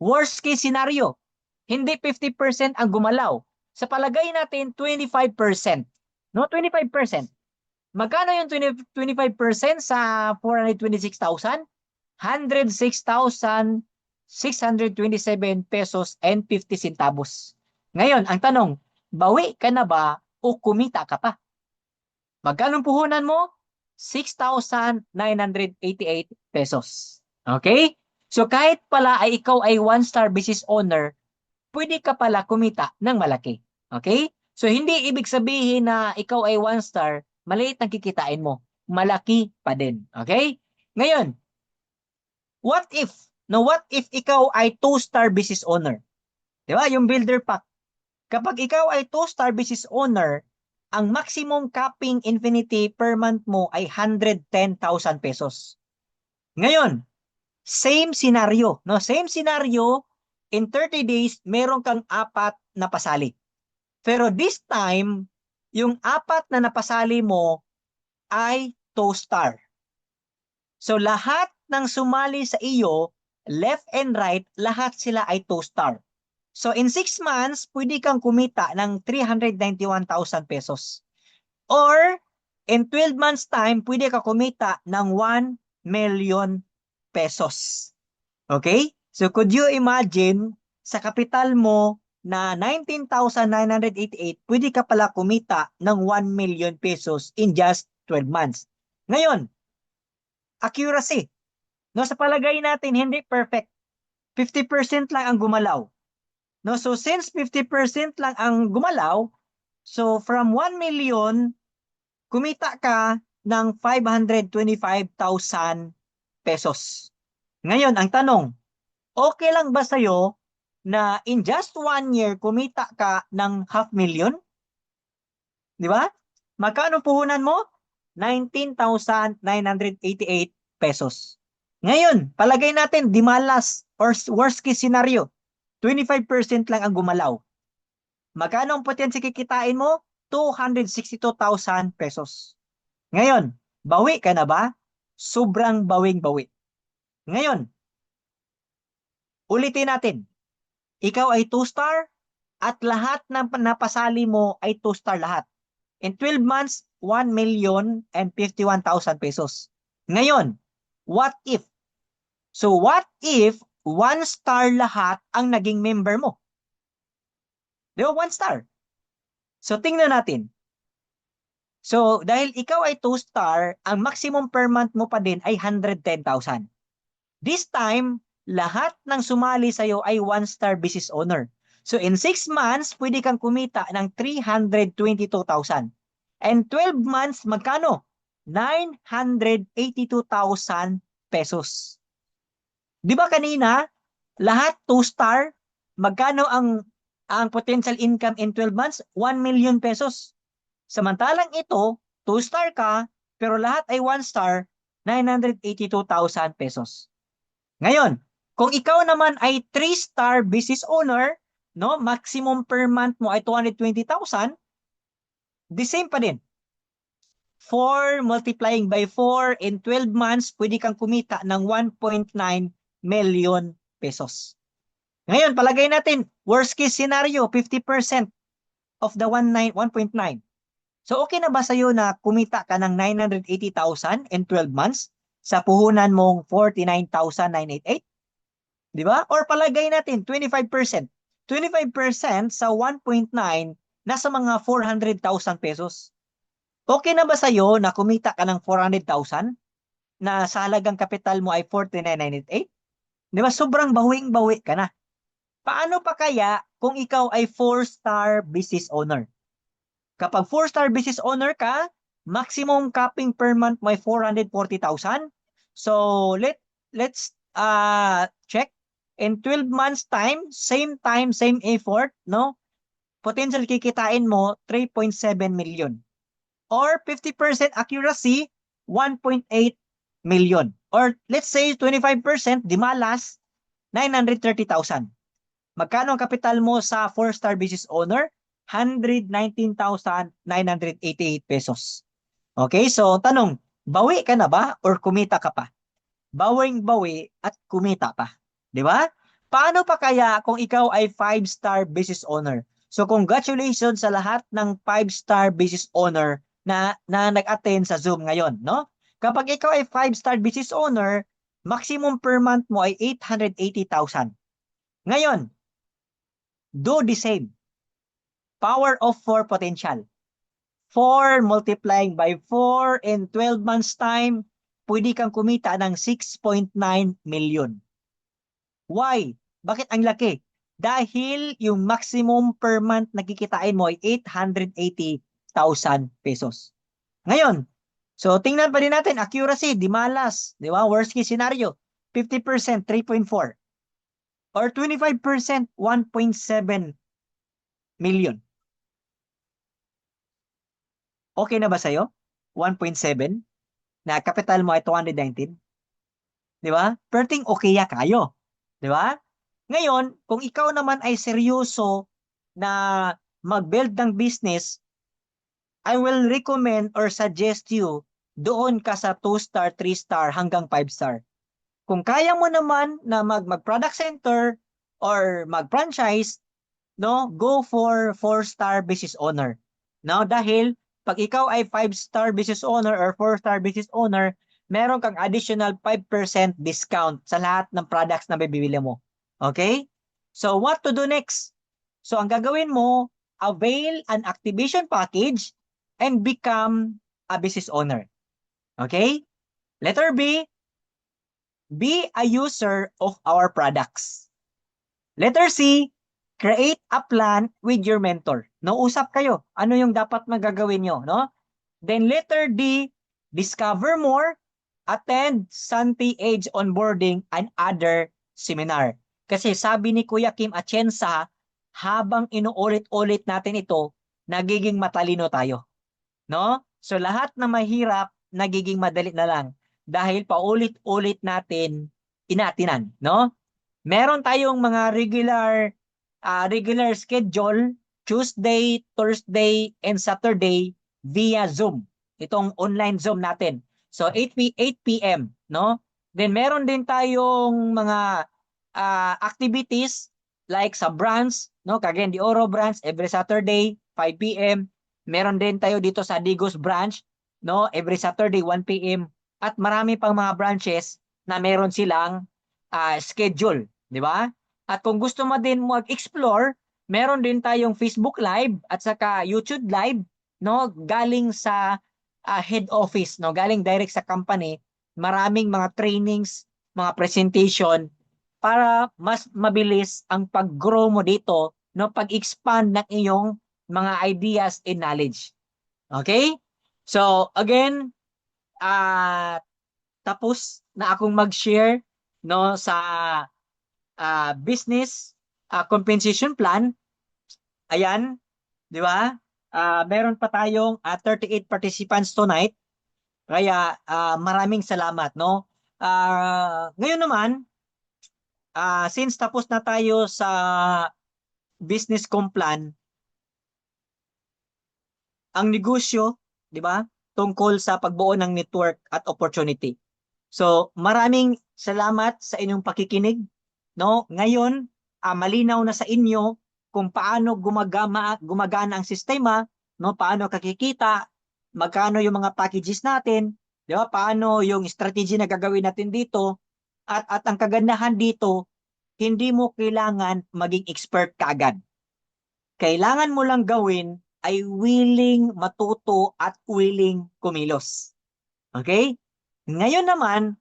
Speaker 3: Worst case scenario. Hindi 50% ang gumalaw. Sa palagay natin, 25%. No, 25%. Magkano yung 25% sa 426,000? 106,627 pesos and 50 centavos. Ngayon, ang tanong, bawi ka na ba o kumita ka pa? Magkano puhunan mo? 6,988 pesos. Okay? So kahit pala ay ikaw ay 1-star business owner, pwede ka pala kumita ng malaki. Okay? So, hindi ibig sabihin na ikaw ay 1-star, maliit ang kikitain mo. Malaki pa din. Okay? Ngayon, what if ikaw ay 2-star business owner? Di ba? Yung builder pack. Kapag ikaw ay 2-star business owner, ang maximum capping infinity per month mo ay 110,000 pesos. Ngayon, same scenario. No? Same scenario. In 30 days, meron kang 4 na pasali. Pero this time, yung 4 na napasali mo ay 2-star. So lahat ng sumali sa iyo, left and right, lahat sila ay 2-star. So in 6 months, pwede kang kumita ng 391,000 pesos. Or in 12 months time, pwede ka kumita ng 1 million pesos. Okay? So could you imagine, sa kapital mo na 19,988, pwede ka pala kumita ng 1 million pesos in just 12 months. Ngayon, accuracy. No, sa palagay natin, hindi perfect. 50% lang ang gumalaw. No, so since 50% lang ang gumalaw, so from 1 million, kumita ka ng 525,000 pesos. Ngayon, ang tanong, okay lang ba sa'yo na in just 1 year, kumita ka ng 500,000? Di ba? Magkano puhunan mo? 19,988 pesos. Ngayon, palagay natin, di malas or worst case scenario, 25% lang ang gumalaw. Magkano ang potensi kikitain mo? 262,000 pesos. Ngayon, bawi ka na ba? Sobrang bawing-bawi. Ngayon, ulitin natin. Ikaw ay 2-star at lahat ng napasali mo ay 2-star lahat. In 12 months, 1,051,000 pesos. Ngayon, what if? So what if 1-star lahat ang naging member mo? Di ba? 1-star. So tingnan natin. So dahil ikaw ay 2-star, ang maximum per month mo pa din ay 110,000. This time, lahat ng sumali sa'yo ay 1-star business owner. So in 6 months, pwede kang kumita ng 322,000. And 12 months, magkano? 982,000 pesos. Di ba kanina, lahat 2-star, magkano ang potential income in 12 months? 1 million pesos. Samantalang ito, 2-star ka, pero lahat ay 1-star, 982,000 pesos. Ngayon, kung ikaw naman ay 3-star business owner, no, maximum per month mo ay 220,000, the same pa din. 4 multiplying by 4 in 12 months, pwede kang kumita ng 1.9 million pesos. Ngayon, palagay natin, worst case scenario, 50% of the 1.9. So, okay na ba sa'yo na kumita ka ng 980,000 in 12 months sa puhunan mong 49,988? Di ba? Or palagay natin, 25%. 25% sa 1.9, nasa mga 400,000 pesos. Okay na ba sa'yo na kumita ka ng 400,000 na sa halagang kapital mo ay 49,988? Di ba? Sobrang bawing-bawi ka na. Paano pa kaya kung ikaw ay 4-star business owner? Kapag 4-star business owner ka, maximum capping per month mo ay 440,000. So, let's check. In 12 months time, same effort, no? Potential kikitain mo 3.7 million. Or 50% accuracy, 1.8 million. Or let's say 25%, di malas, 930,000. Magkano ang kapital mo sa 4-star business owner? 119,988 pesos. Okay, so tanong, bawi ka na ba or kumita ka pa? Bawing-bawi at kumita pa. Di ba? Paano pa kaya kung ikaw ay 5-star business owner? So congratulations sa lahat ng 5-star business owner na nag-attend sa Zoom ngayon, no? Kapag ikaw ay 5-star business owner, maximum per month mo ay 880,000. Ngayon, do the same. Power of 4 potential. 4 multiplying by 4 in 12 months time, pwede kang kumita ng 6.9 million. Why? Bakit ang laki? Dahil yung maximum per month na kikitain mo ay 880,000 pesos. Ngayon, so tingnan pa din natin, accuracy, di malas, di ba? Worst case scenario, 50%, 3.4. Or 25%, 1.7 million. Okay na ba sa'yo? 1.7 na capital mo ay 219? Di ba? Perting okay ya kayo. Di ba? Ngayon, kung ikaw naman ay seryoso na mag-build ng business, I will recommend or suggest you doon ka sa 2-star, 3-star hanggang 5-star. Kung kaya mo naman na mag-product center or mag-franchise, no, go for 4-star business owner. No, dahil pag ikaw ay 5-star business owner or 4-star business owner, meron kang additional 5% discount sa lahat ng products na bibili mo. Okay? So what to do next? So ang gagawin mo, avail an activation package and become a business owner. Okay? Letter B, be a user of our products. Letter C, create a plan with your mentor. No, usap kayo. Ano yung dapat magagawin nyo, no? Then letter D, discover more, attend Santi Age onboarding and other seminar. Kasi sabi ni Kuya Kim Atienza, habang inuulit-ulit natin ito, nagiging matalino tayo. No? So lahat na mahirap, nagiging madali na lang dahil paulit-ulit natin inatinan, no? Meron tayong mga regular schedule, Tuesday, Thursday, and Saturday via Zoom. Itong online Zoom natin. So 8 p.m., no? Then meron din tayong mga activities like sa branch, no? Cagayan de Oro branch every Saturday 5 p.m. Meron din tayo dito sa Digos branch, no? Every Saturday 1 p.m. At marami pang mga branches na meron silang schedule, di ba? At kung gusto mo din mag-explore, meron din tayong Facebook Live at saka YouTube Live, no? Galing sa head office, no? Galing direct sa company, maraming mga trainings, mga presentation para mas mabilis ang pag-grow mo dito, no? Pag-expand ng iyong mga ideas and knowledge. Okay? So, again, tapos na akong mag-share, no, sa business compensation plan. Ayan, di ba? Meron pa tayong 38 participants tonight. Kaya maraming salamat, no? Ngayon naman, since tapos na tayo sa business kong plan, ang negosyo, di ba? Tungkol sa pagbuo ng network at opportunity. So, maraming salamat sa inyong pakikinig, no? Ngayon, malinaw na sa inyo kung paano gumagana ang sistema, no? Paano kakikita, magkano yung mga packages natin, di ba? Paano yung strategy na gagawin natin dito, at ang kagandahan dito, hindi mo kailangan maging expert kaagad. Kailangan mo lang gawin ay willing matuto at willing kumilos. Okay? Ngayon naman,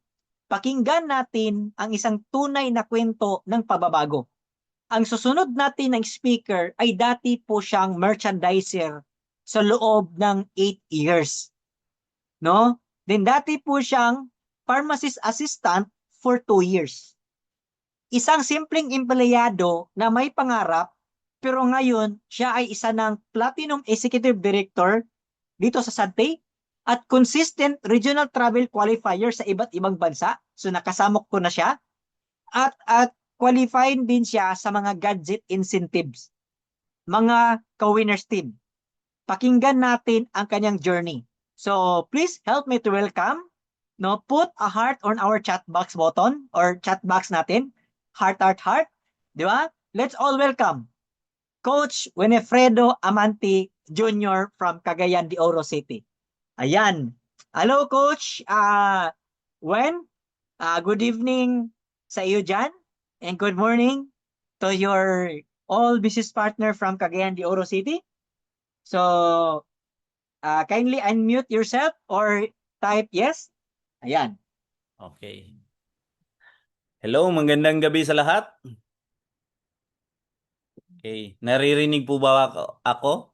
Speaker 3: pakinggan natin ang isang tunay na kwento ng pababago. Ang susunod natin ng speaker ay dati po siyang merchandiser sa loob ng 8 years. No? Then dati po siyang pharmacist assistant for 2 years. Isang simpleng empleyado na may pangarap, pero ngayon siya ay isa ng Platinum Executive Director dito sa Sante at consistent regional travel qualifier sa iba't ibang bansa. So nakasamok ko na siya. At qualified din siya sa mga gadget incentives. Mga ka-winners team. Pakinggan natin ang kanyang journey. So please help me to welcome. No, put a heart on our chat box button or chat box natin. Heart, heart, heart. Di ba? Let's all welcome Coach Winifredo Amante Jr. from Cagayan de Oro City. Ayan. Hello, Coach. Good evening sa iyo dyan. And good morning to your all business partner from Cagayan de Oro City. So, kindly unmute yourself or type yes. Ayan.
Speaker 4: Okay. Hello, magandang gabi sa lahat. Okay, naririnig po ba ako?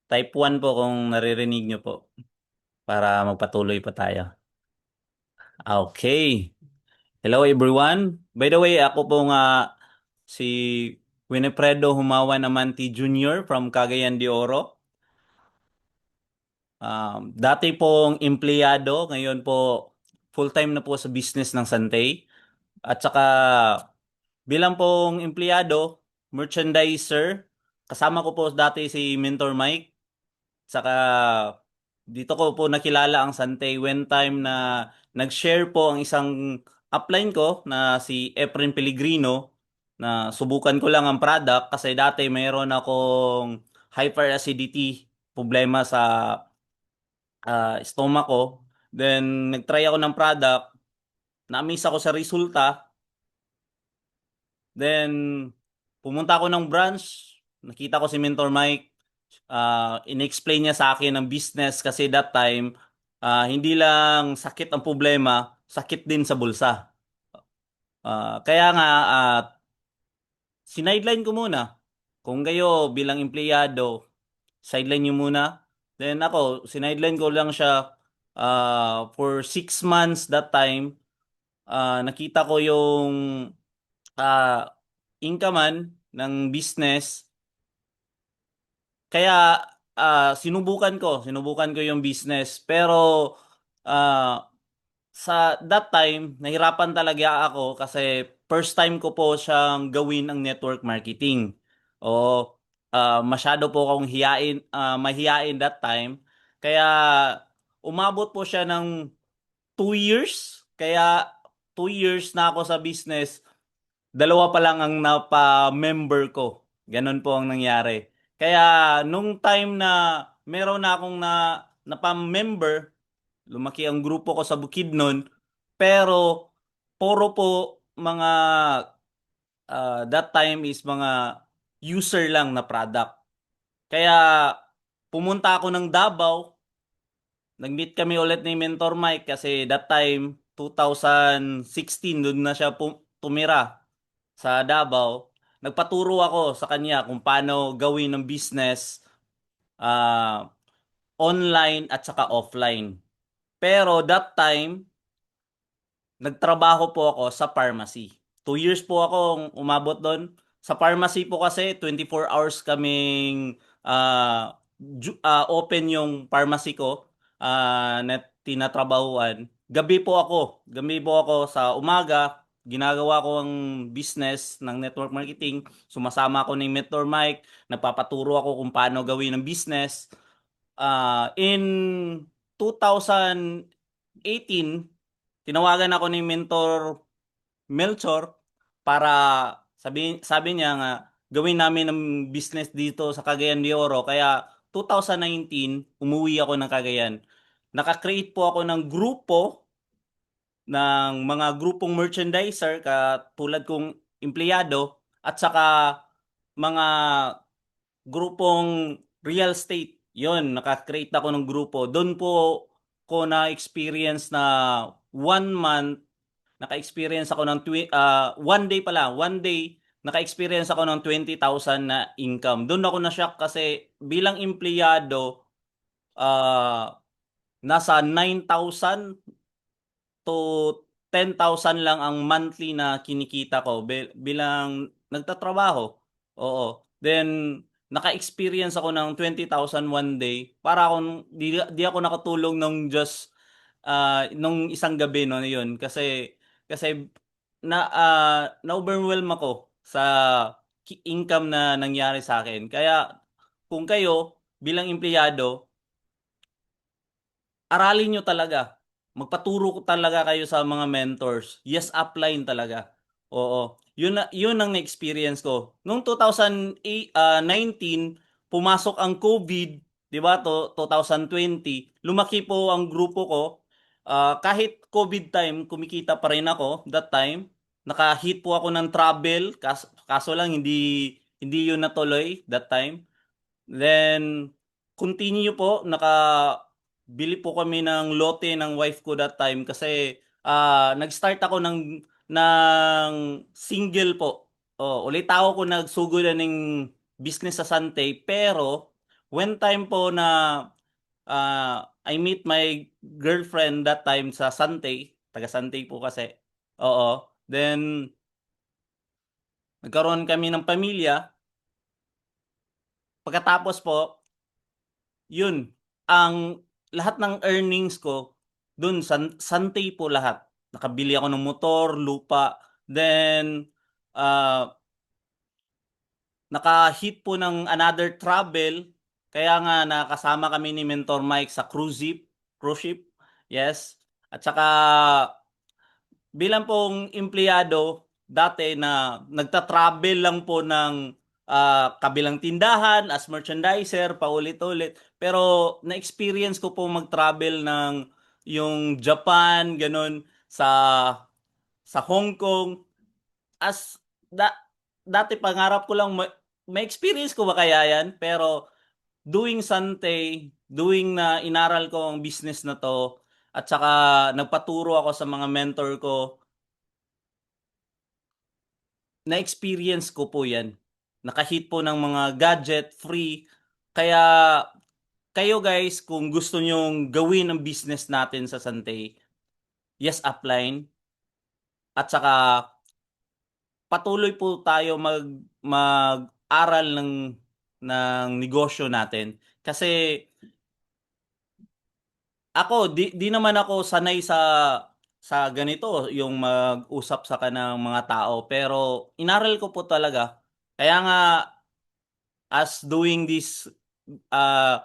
Speaker 4: Type 1 po kung naririnig nyo po para magpatuloy pa tayo. Okay. Hello everyone. By the way, ako po nga si Winifredo Humawan Amante Jr. from Cagayan de Oro. Dati pong empleyado, ngayon po full-time na po sa business ng Santay. At saka bilang pong empleyado, merchandiser, kasama ko po dati si Mentor Mike. Saka dito ko po nakilala ang Santay when time na nag-share po ang isang upline ko na si Efren Pellegrino na subukan ko lang ang product kasi dati mayroon akong hyperacidity problema sa stomach ko. Then nagtry ako ng product, na-amaze ako sa resulta. Then, pumunta ako ng branch, nakita ko si Mentor Mike, in-explain niya sa akin ang business kasi that time, hindi lang sakit ang problema, sakit din sa bulsa. Kaya nga, sideline ko muna. Kung kayo bilang empleyado, sideline nyo muna. Then ako, sideline ko lang siya for 6 months that time. Nakita ko yung income ng business. Kaya sinubukan ko yung business. Pero sa that time, nahirapan talaga ako kasi first time ko po siyang gawin ang network marketing. O masyado po akong mahiyain that time. Kaya umabot po siya ng 2 years. Kaya 2 years na ako sa business. Dalawa pa lang ang napa-member ko. Ganon po ang nangyari. Kaya nung time na meron na akong napa-member, lumaki ang grupo ko sa Bukidnon, pero puro po mga that time is mga user lang na product. Kaya pumunta ako ng Davao, nag-meet kami ulit ni Mentor Mike kasi that time 2016 doon na siya tumira sa Davao. Nagpaturo ako sa kanya kung paano gawin ng business online at saka offline. Pero that time, nagtrabaho po ako sa pharmacy. 2 years po akong umabot doon. Sa pharmacy po kasi 24 hours kaming open yung pharmacy ko. na tinatrabahuan. Gabi po ako sa umaga, ginagawa ko ang business ng network marketing. Sumasama ako ni Mentor Mike, nagpapaturo ako kung paano gawin ang business. In 2018, tinawagan ako ni Mentor Melchor para sabi niya nga gawin namin ng business dito sa Cagayan de Oro. Kaya 2019, umuwi ako ng Cagayan. Naka-create po ako ng grupo ng mga grupong merchandiser katulad kong empleyado at saka mga grupong real estate. Yon, naka-create ako ng grupo. Doon po ko na-experience na 1 month, naka-experience ako ng one day pala, one day naka-experience ako ng 20,000 na income. Doon ako na-shock kasi bilang empleyado, nasa 9,000 to 10,000 lang ang monthly na kinikita ko bilang nagtatrabaho. Oo. Then, naka-experience ako ng 20,000 one day. Para akong, di ako nakatulong nung just, nung isang gabi no, yun. Kasi na-overwhelm ako sa income na nangyari sa akin. Kaya, kung kayo, bilang empleyado, aralin nyo talaga. Magpaturo ko talaga kayo sa mga mentors. Yes, upline talaga. Oo. Yun ang experience ko. Noong 2019, pumasok ang COVID, 'di ba? 2020, lumaki po ang grupo ko. Kahit COVID time, kumikita pa rin ako that time. Naka-hit po ako ng travel, kaso lang hindi yun natuloy that time. Then, continue po, nakabili po kami ng lote ng wife ko that time kasi nag-start ako ng single po. Ulit ako nagsugod na ng business sa Sante, pero when time po na I meet my girlfriend that time sa Sante, taga Sante po kasi. Oo. Then, nagkaroon kami ng pamilya. Pagkatapos po, yun, ang lahat ng earnings ko, dun, santay po lahat. Nakabili ako ng motor, lupa, then, naka-hit po ng another travel, kaya nga nakasama kami ni Mentor Mike sa cruise ship, yes. At saka, bilang pong empleyado, dati na nagta-travel lang po ng kabilang tindahan as merchandiser, paulit-ulit. Pero na-experience ko po mag-travel ng yung Japan, ganun, sa Hong Kong. As da, dati pangarap ko lang may experience ko ba kaya yan? Pero doing Sante, doing na inaral ko ang business na to, at saka nagpaturo ako sa mga mentor ko, na-experience ko po yan. Nakahit po ng mga gadget, free. Kaya kayo guys, kung gusto nyong gawin ang business natin sa Sante, yes, upline. At saka patuloy po tayo mag-aral ng negosyo natin. Kasi ako, di naman ako sanay sa ganito, yung mag-usap sa kanang mga tao. Pero inaral ko po talaga. Kaya nga, as doing this uh,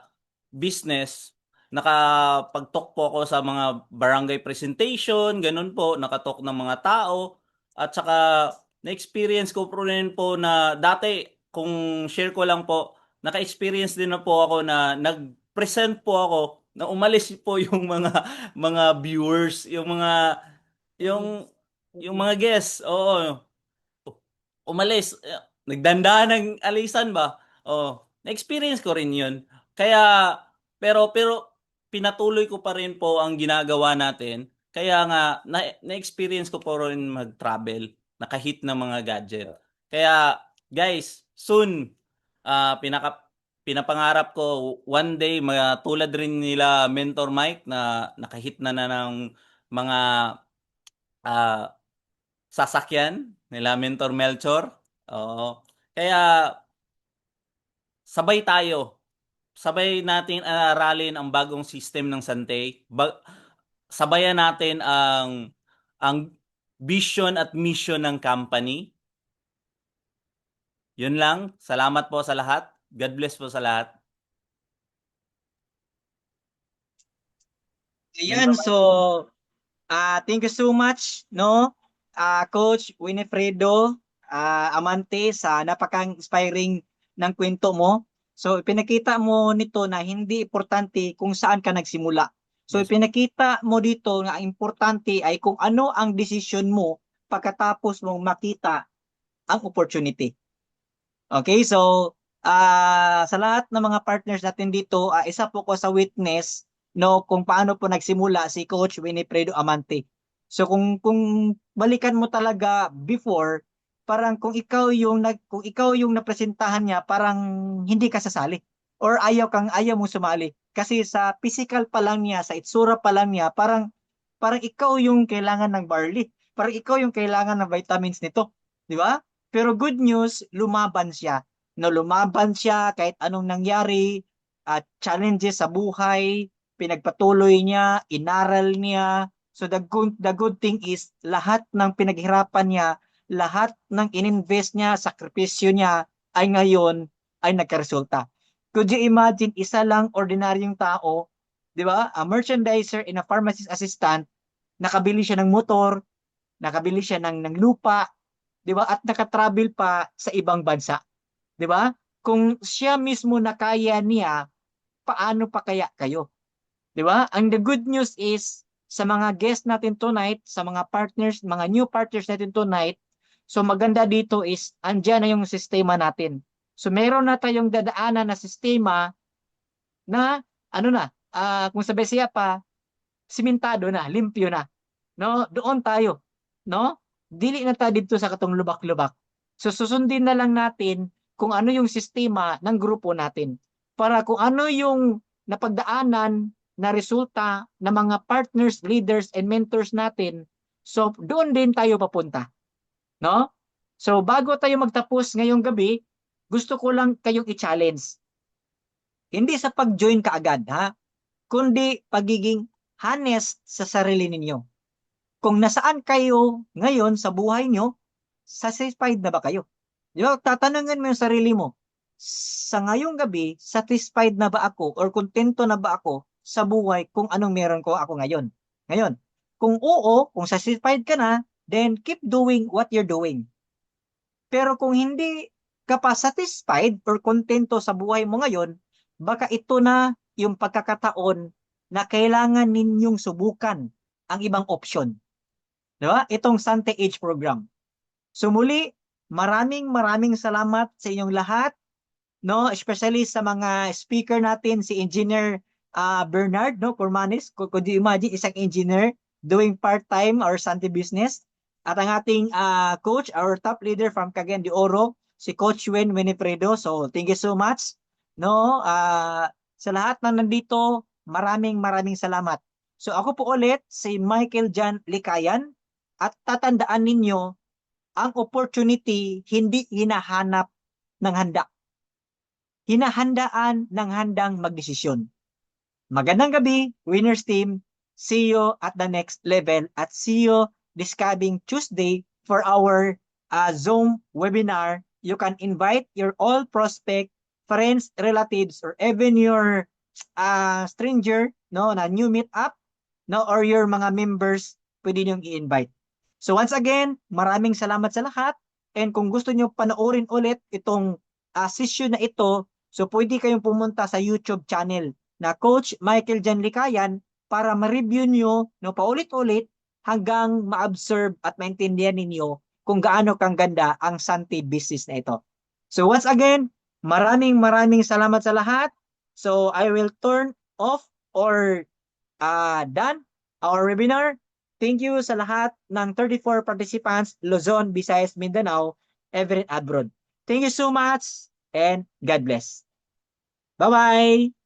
Speaker 4: business, nakapag-talk po ako sa mga barangay presentation, ganun po, nakatalk ng mga tao. At saka, na-experience ko po rin po na dati, kung share ko lang po, naka-experience din na po ako na nag-present po ako na umalis po yung mga viewers, yung yung mga guests. Oo, umalis. Nagdandaan ng alisan ba? Oh, na-experience ko rin 'yun. Kaya pero pinatuloy ko pa rin po ang ginagawa natin. Kaya nga na-experience ko po rin mag-travel, nakahit ng mga gadget. Kaya guys, soon pinapangarap ko one day matulad rin nila Mentor Mike na nakahit na ng mga ah, sasakyan nila Mentor Melchor. Oo. Kaya sabay tayo. sabay natin aralin ang bagong system ng Sante. Sabayan natin ang vision at mission ng company. Yun lang. Salamat po sa lahat. God bless po sa lahat.
Speaker 3: Ayan, so thank you so much, no? Coach Winifredo Amante sa napaka-inspiring ng kwento mo. So ipinakita mo nito na hindi importante kung saan ka nagsimula. So
Speaker 2: Yes.
Speaker 3: ipinakita mo dito na importante ay kung ano ang desisyon mo pagkatapos mong makita ang opportunity. Okay, so sa lahat ng mga partners natin dito, isa po ko sa witness no kung paano po nagsimula si Coach Winifredo Amante. So kung balikan mo talaga before, parang kung ikaw yung napresentahan niya, parang hindi ka sasali or ayaw mong sumali kasi sa physical pa lang niya, sa itsura pa lang niya, parang ikaw yung kailangan ng barley. Parang ikaw yung kailangan ng vitamins nito, di ba? Pero good news, lumaban siya. No, lumaban siya kahit anong nangyari, at challenges sa buhay, pinagpatuloy niya, inaral niya. So the good thing is lahat ng pinaghirapan niya, lahat ng ininvest niya, sakripisyo niya ay ngayon ay nagkaresulta. Could you imagine isa lang ordinaryong tao, 'di ba? A merchandiser and a pharmacist assistant, nakabili siya ng motor, nakabili siya ng lupa, 'di ba? At nakatravel pa sa ibang bansa, 'di ba? Kung siya mismo na kaya niya, paano pa kaya kayo? 'Di ba? Ang the good news is sa mga guests natin tonight, sa mga partners, mga new partners natin tonight, so maganda dito is andyan na yung sistema natin. So meron na tayong dadaanan na sistema na ano na, kung sa Bisaya pa, simentado na, limpyo na. No? Doon tayo, no? Dili na tayo dito sa katong lubak-lubak. So susundin na lang natin kung ano yung sistema ng grupo natin para kung ano yung napagdaanan na resulta ng mga partners, leaders, and mentors natin, so doon din tayo papunta. No? So bago tayo magtapos ngayong gabi, gusto ko lang kayong i-challenge. Hindi sa pag-join kaagad, ha? Kundi pagiging honest sa sarili ninyo. Kung nasaan kayo ngayon sa buhay nyo, satisfied na ba kayo? Di ba? Tatanungin mo yung sarili mo, sa ngayong gabi, satisfied na ba ako or kontento na ba ako sa buhay kung anong meron ko ako ngayon? Ngayon, kung oo, kung satisfied ka na, then keep doing what you're doing. Pero kung hindi ka pa satisfied or kontento sa buhay mo ngayon, baka ito na yung pagkakataon na kailangan ninyong subukan ang ibang option. Diba? Itong Sante Age program. So muli, maraming salamat sa inyong lahat, no? Especially sa mga speaker natin, si Engineer Bernard, no? Cormanis. Could you imagine isang engineer doing part-time or Sante business? At ang ating coach, our top leader from Cagayan de Oro, si Coach Winifredo. So thank you so much, no? Sa lahat na nandito, maraming salamat. So ako po ulit si Michael Jan Likayan, at tatandaan ninyo, ang opportunity hindi hinahanap ng handa. Hinahandaan ng handang magdesisyon. Magandang gabi, Winners Team. See you at the next level at see you this coming Tuesday for our Zoom webinar. You can invite your all prospect, friends, relatives, or even your stranger, no, na new meetup, no, or your mga members, pwede niyong i-invite. So once again, maraming salamat sa lahat. And kung gusto niyo panoorin ulit itong session na ito, so pwede kayong pumunta sa YouTube channel na Coach Michael Jan Likayan para ma-review niyo, no, paulit-ulit hanggang ma-observe at maintindihan ninyo kung gaano kang ganda ang Sante business na ito. So once again, maraming salamat sa lahat. So I will turn off or done our webinar. Thank you sa lahat ng 34 participants, Luzon, Visayas, Mindanao, Everett, abroad. Thank you so much and God bless. Bye-bye!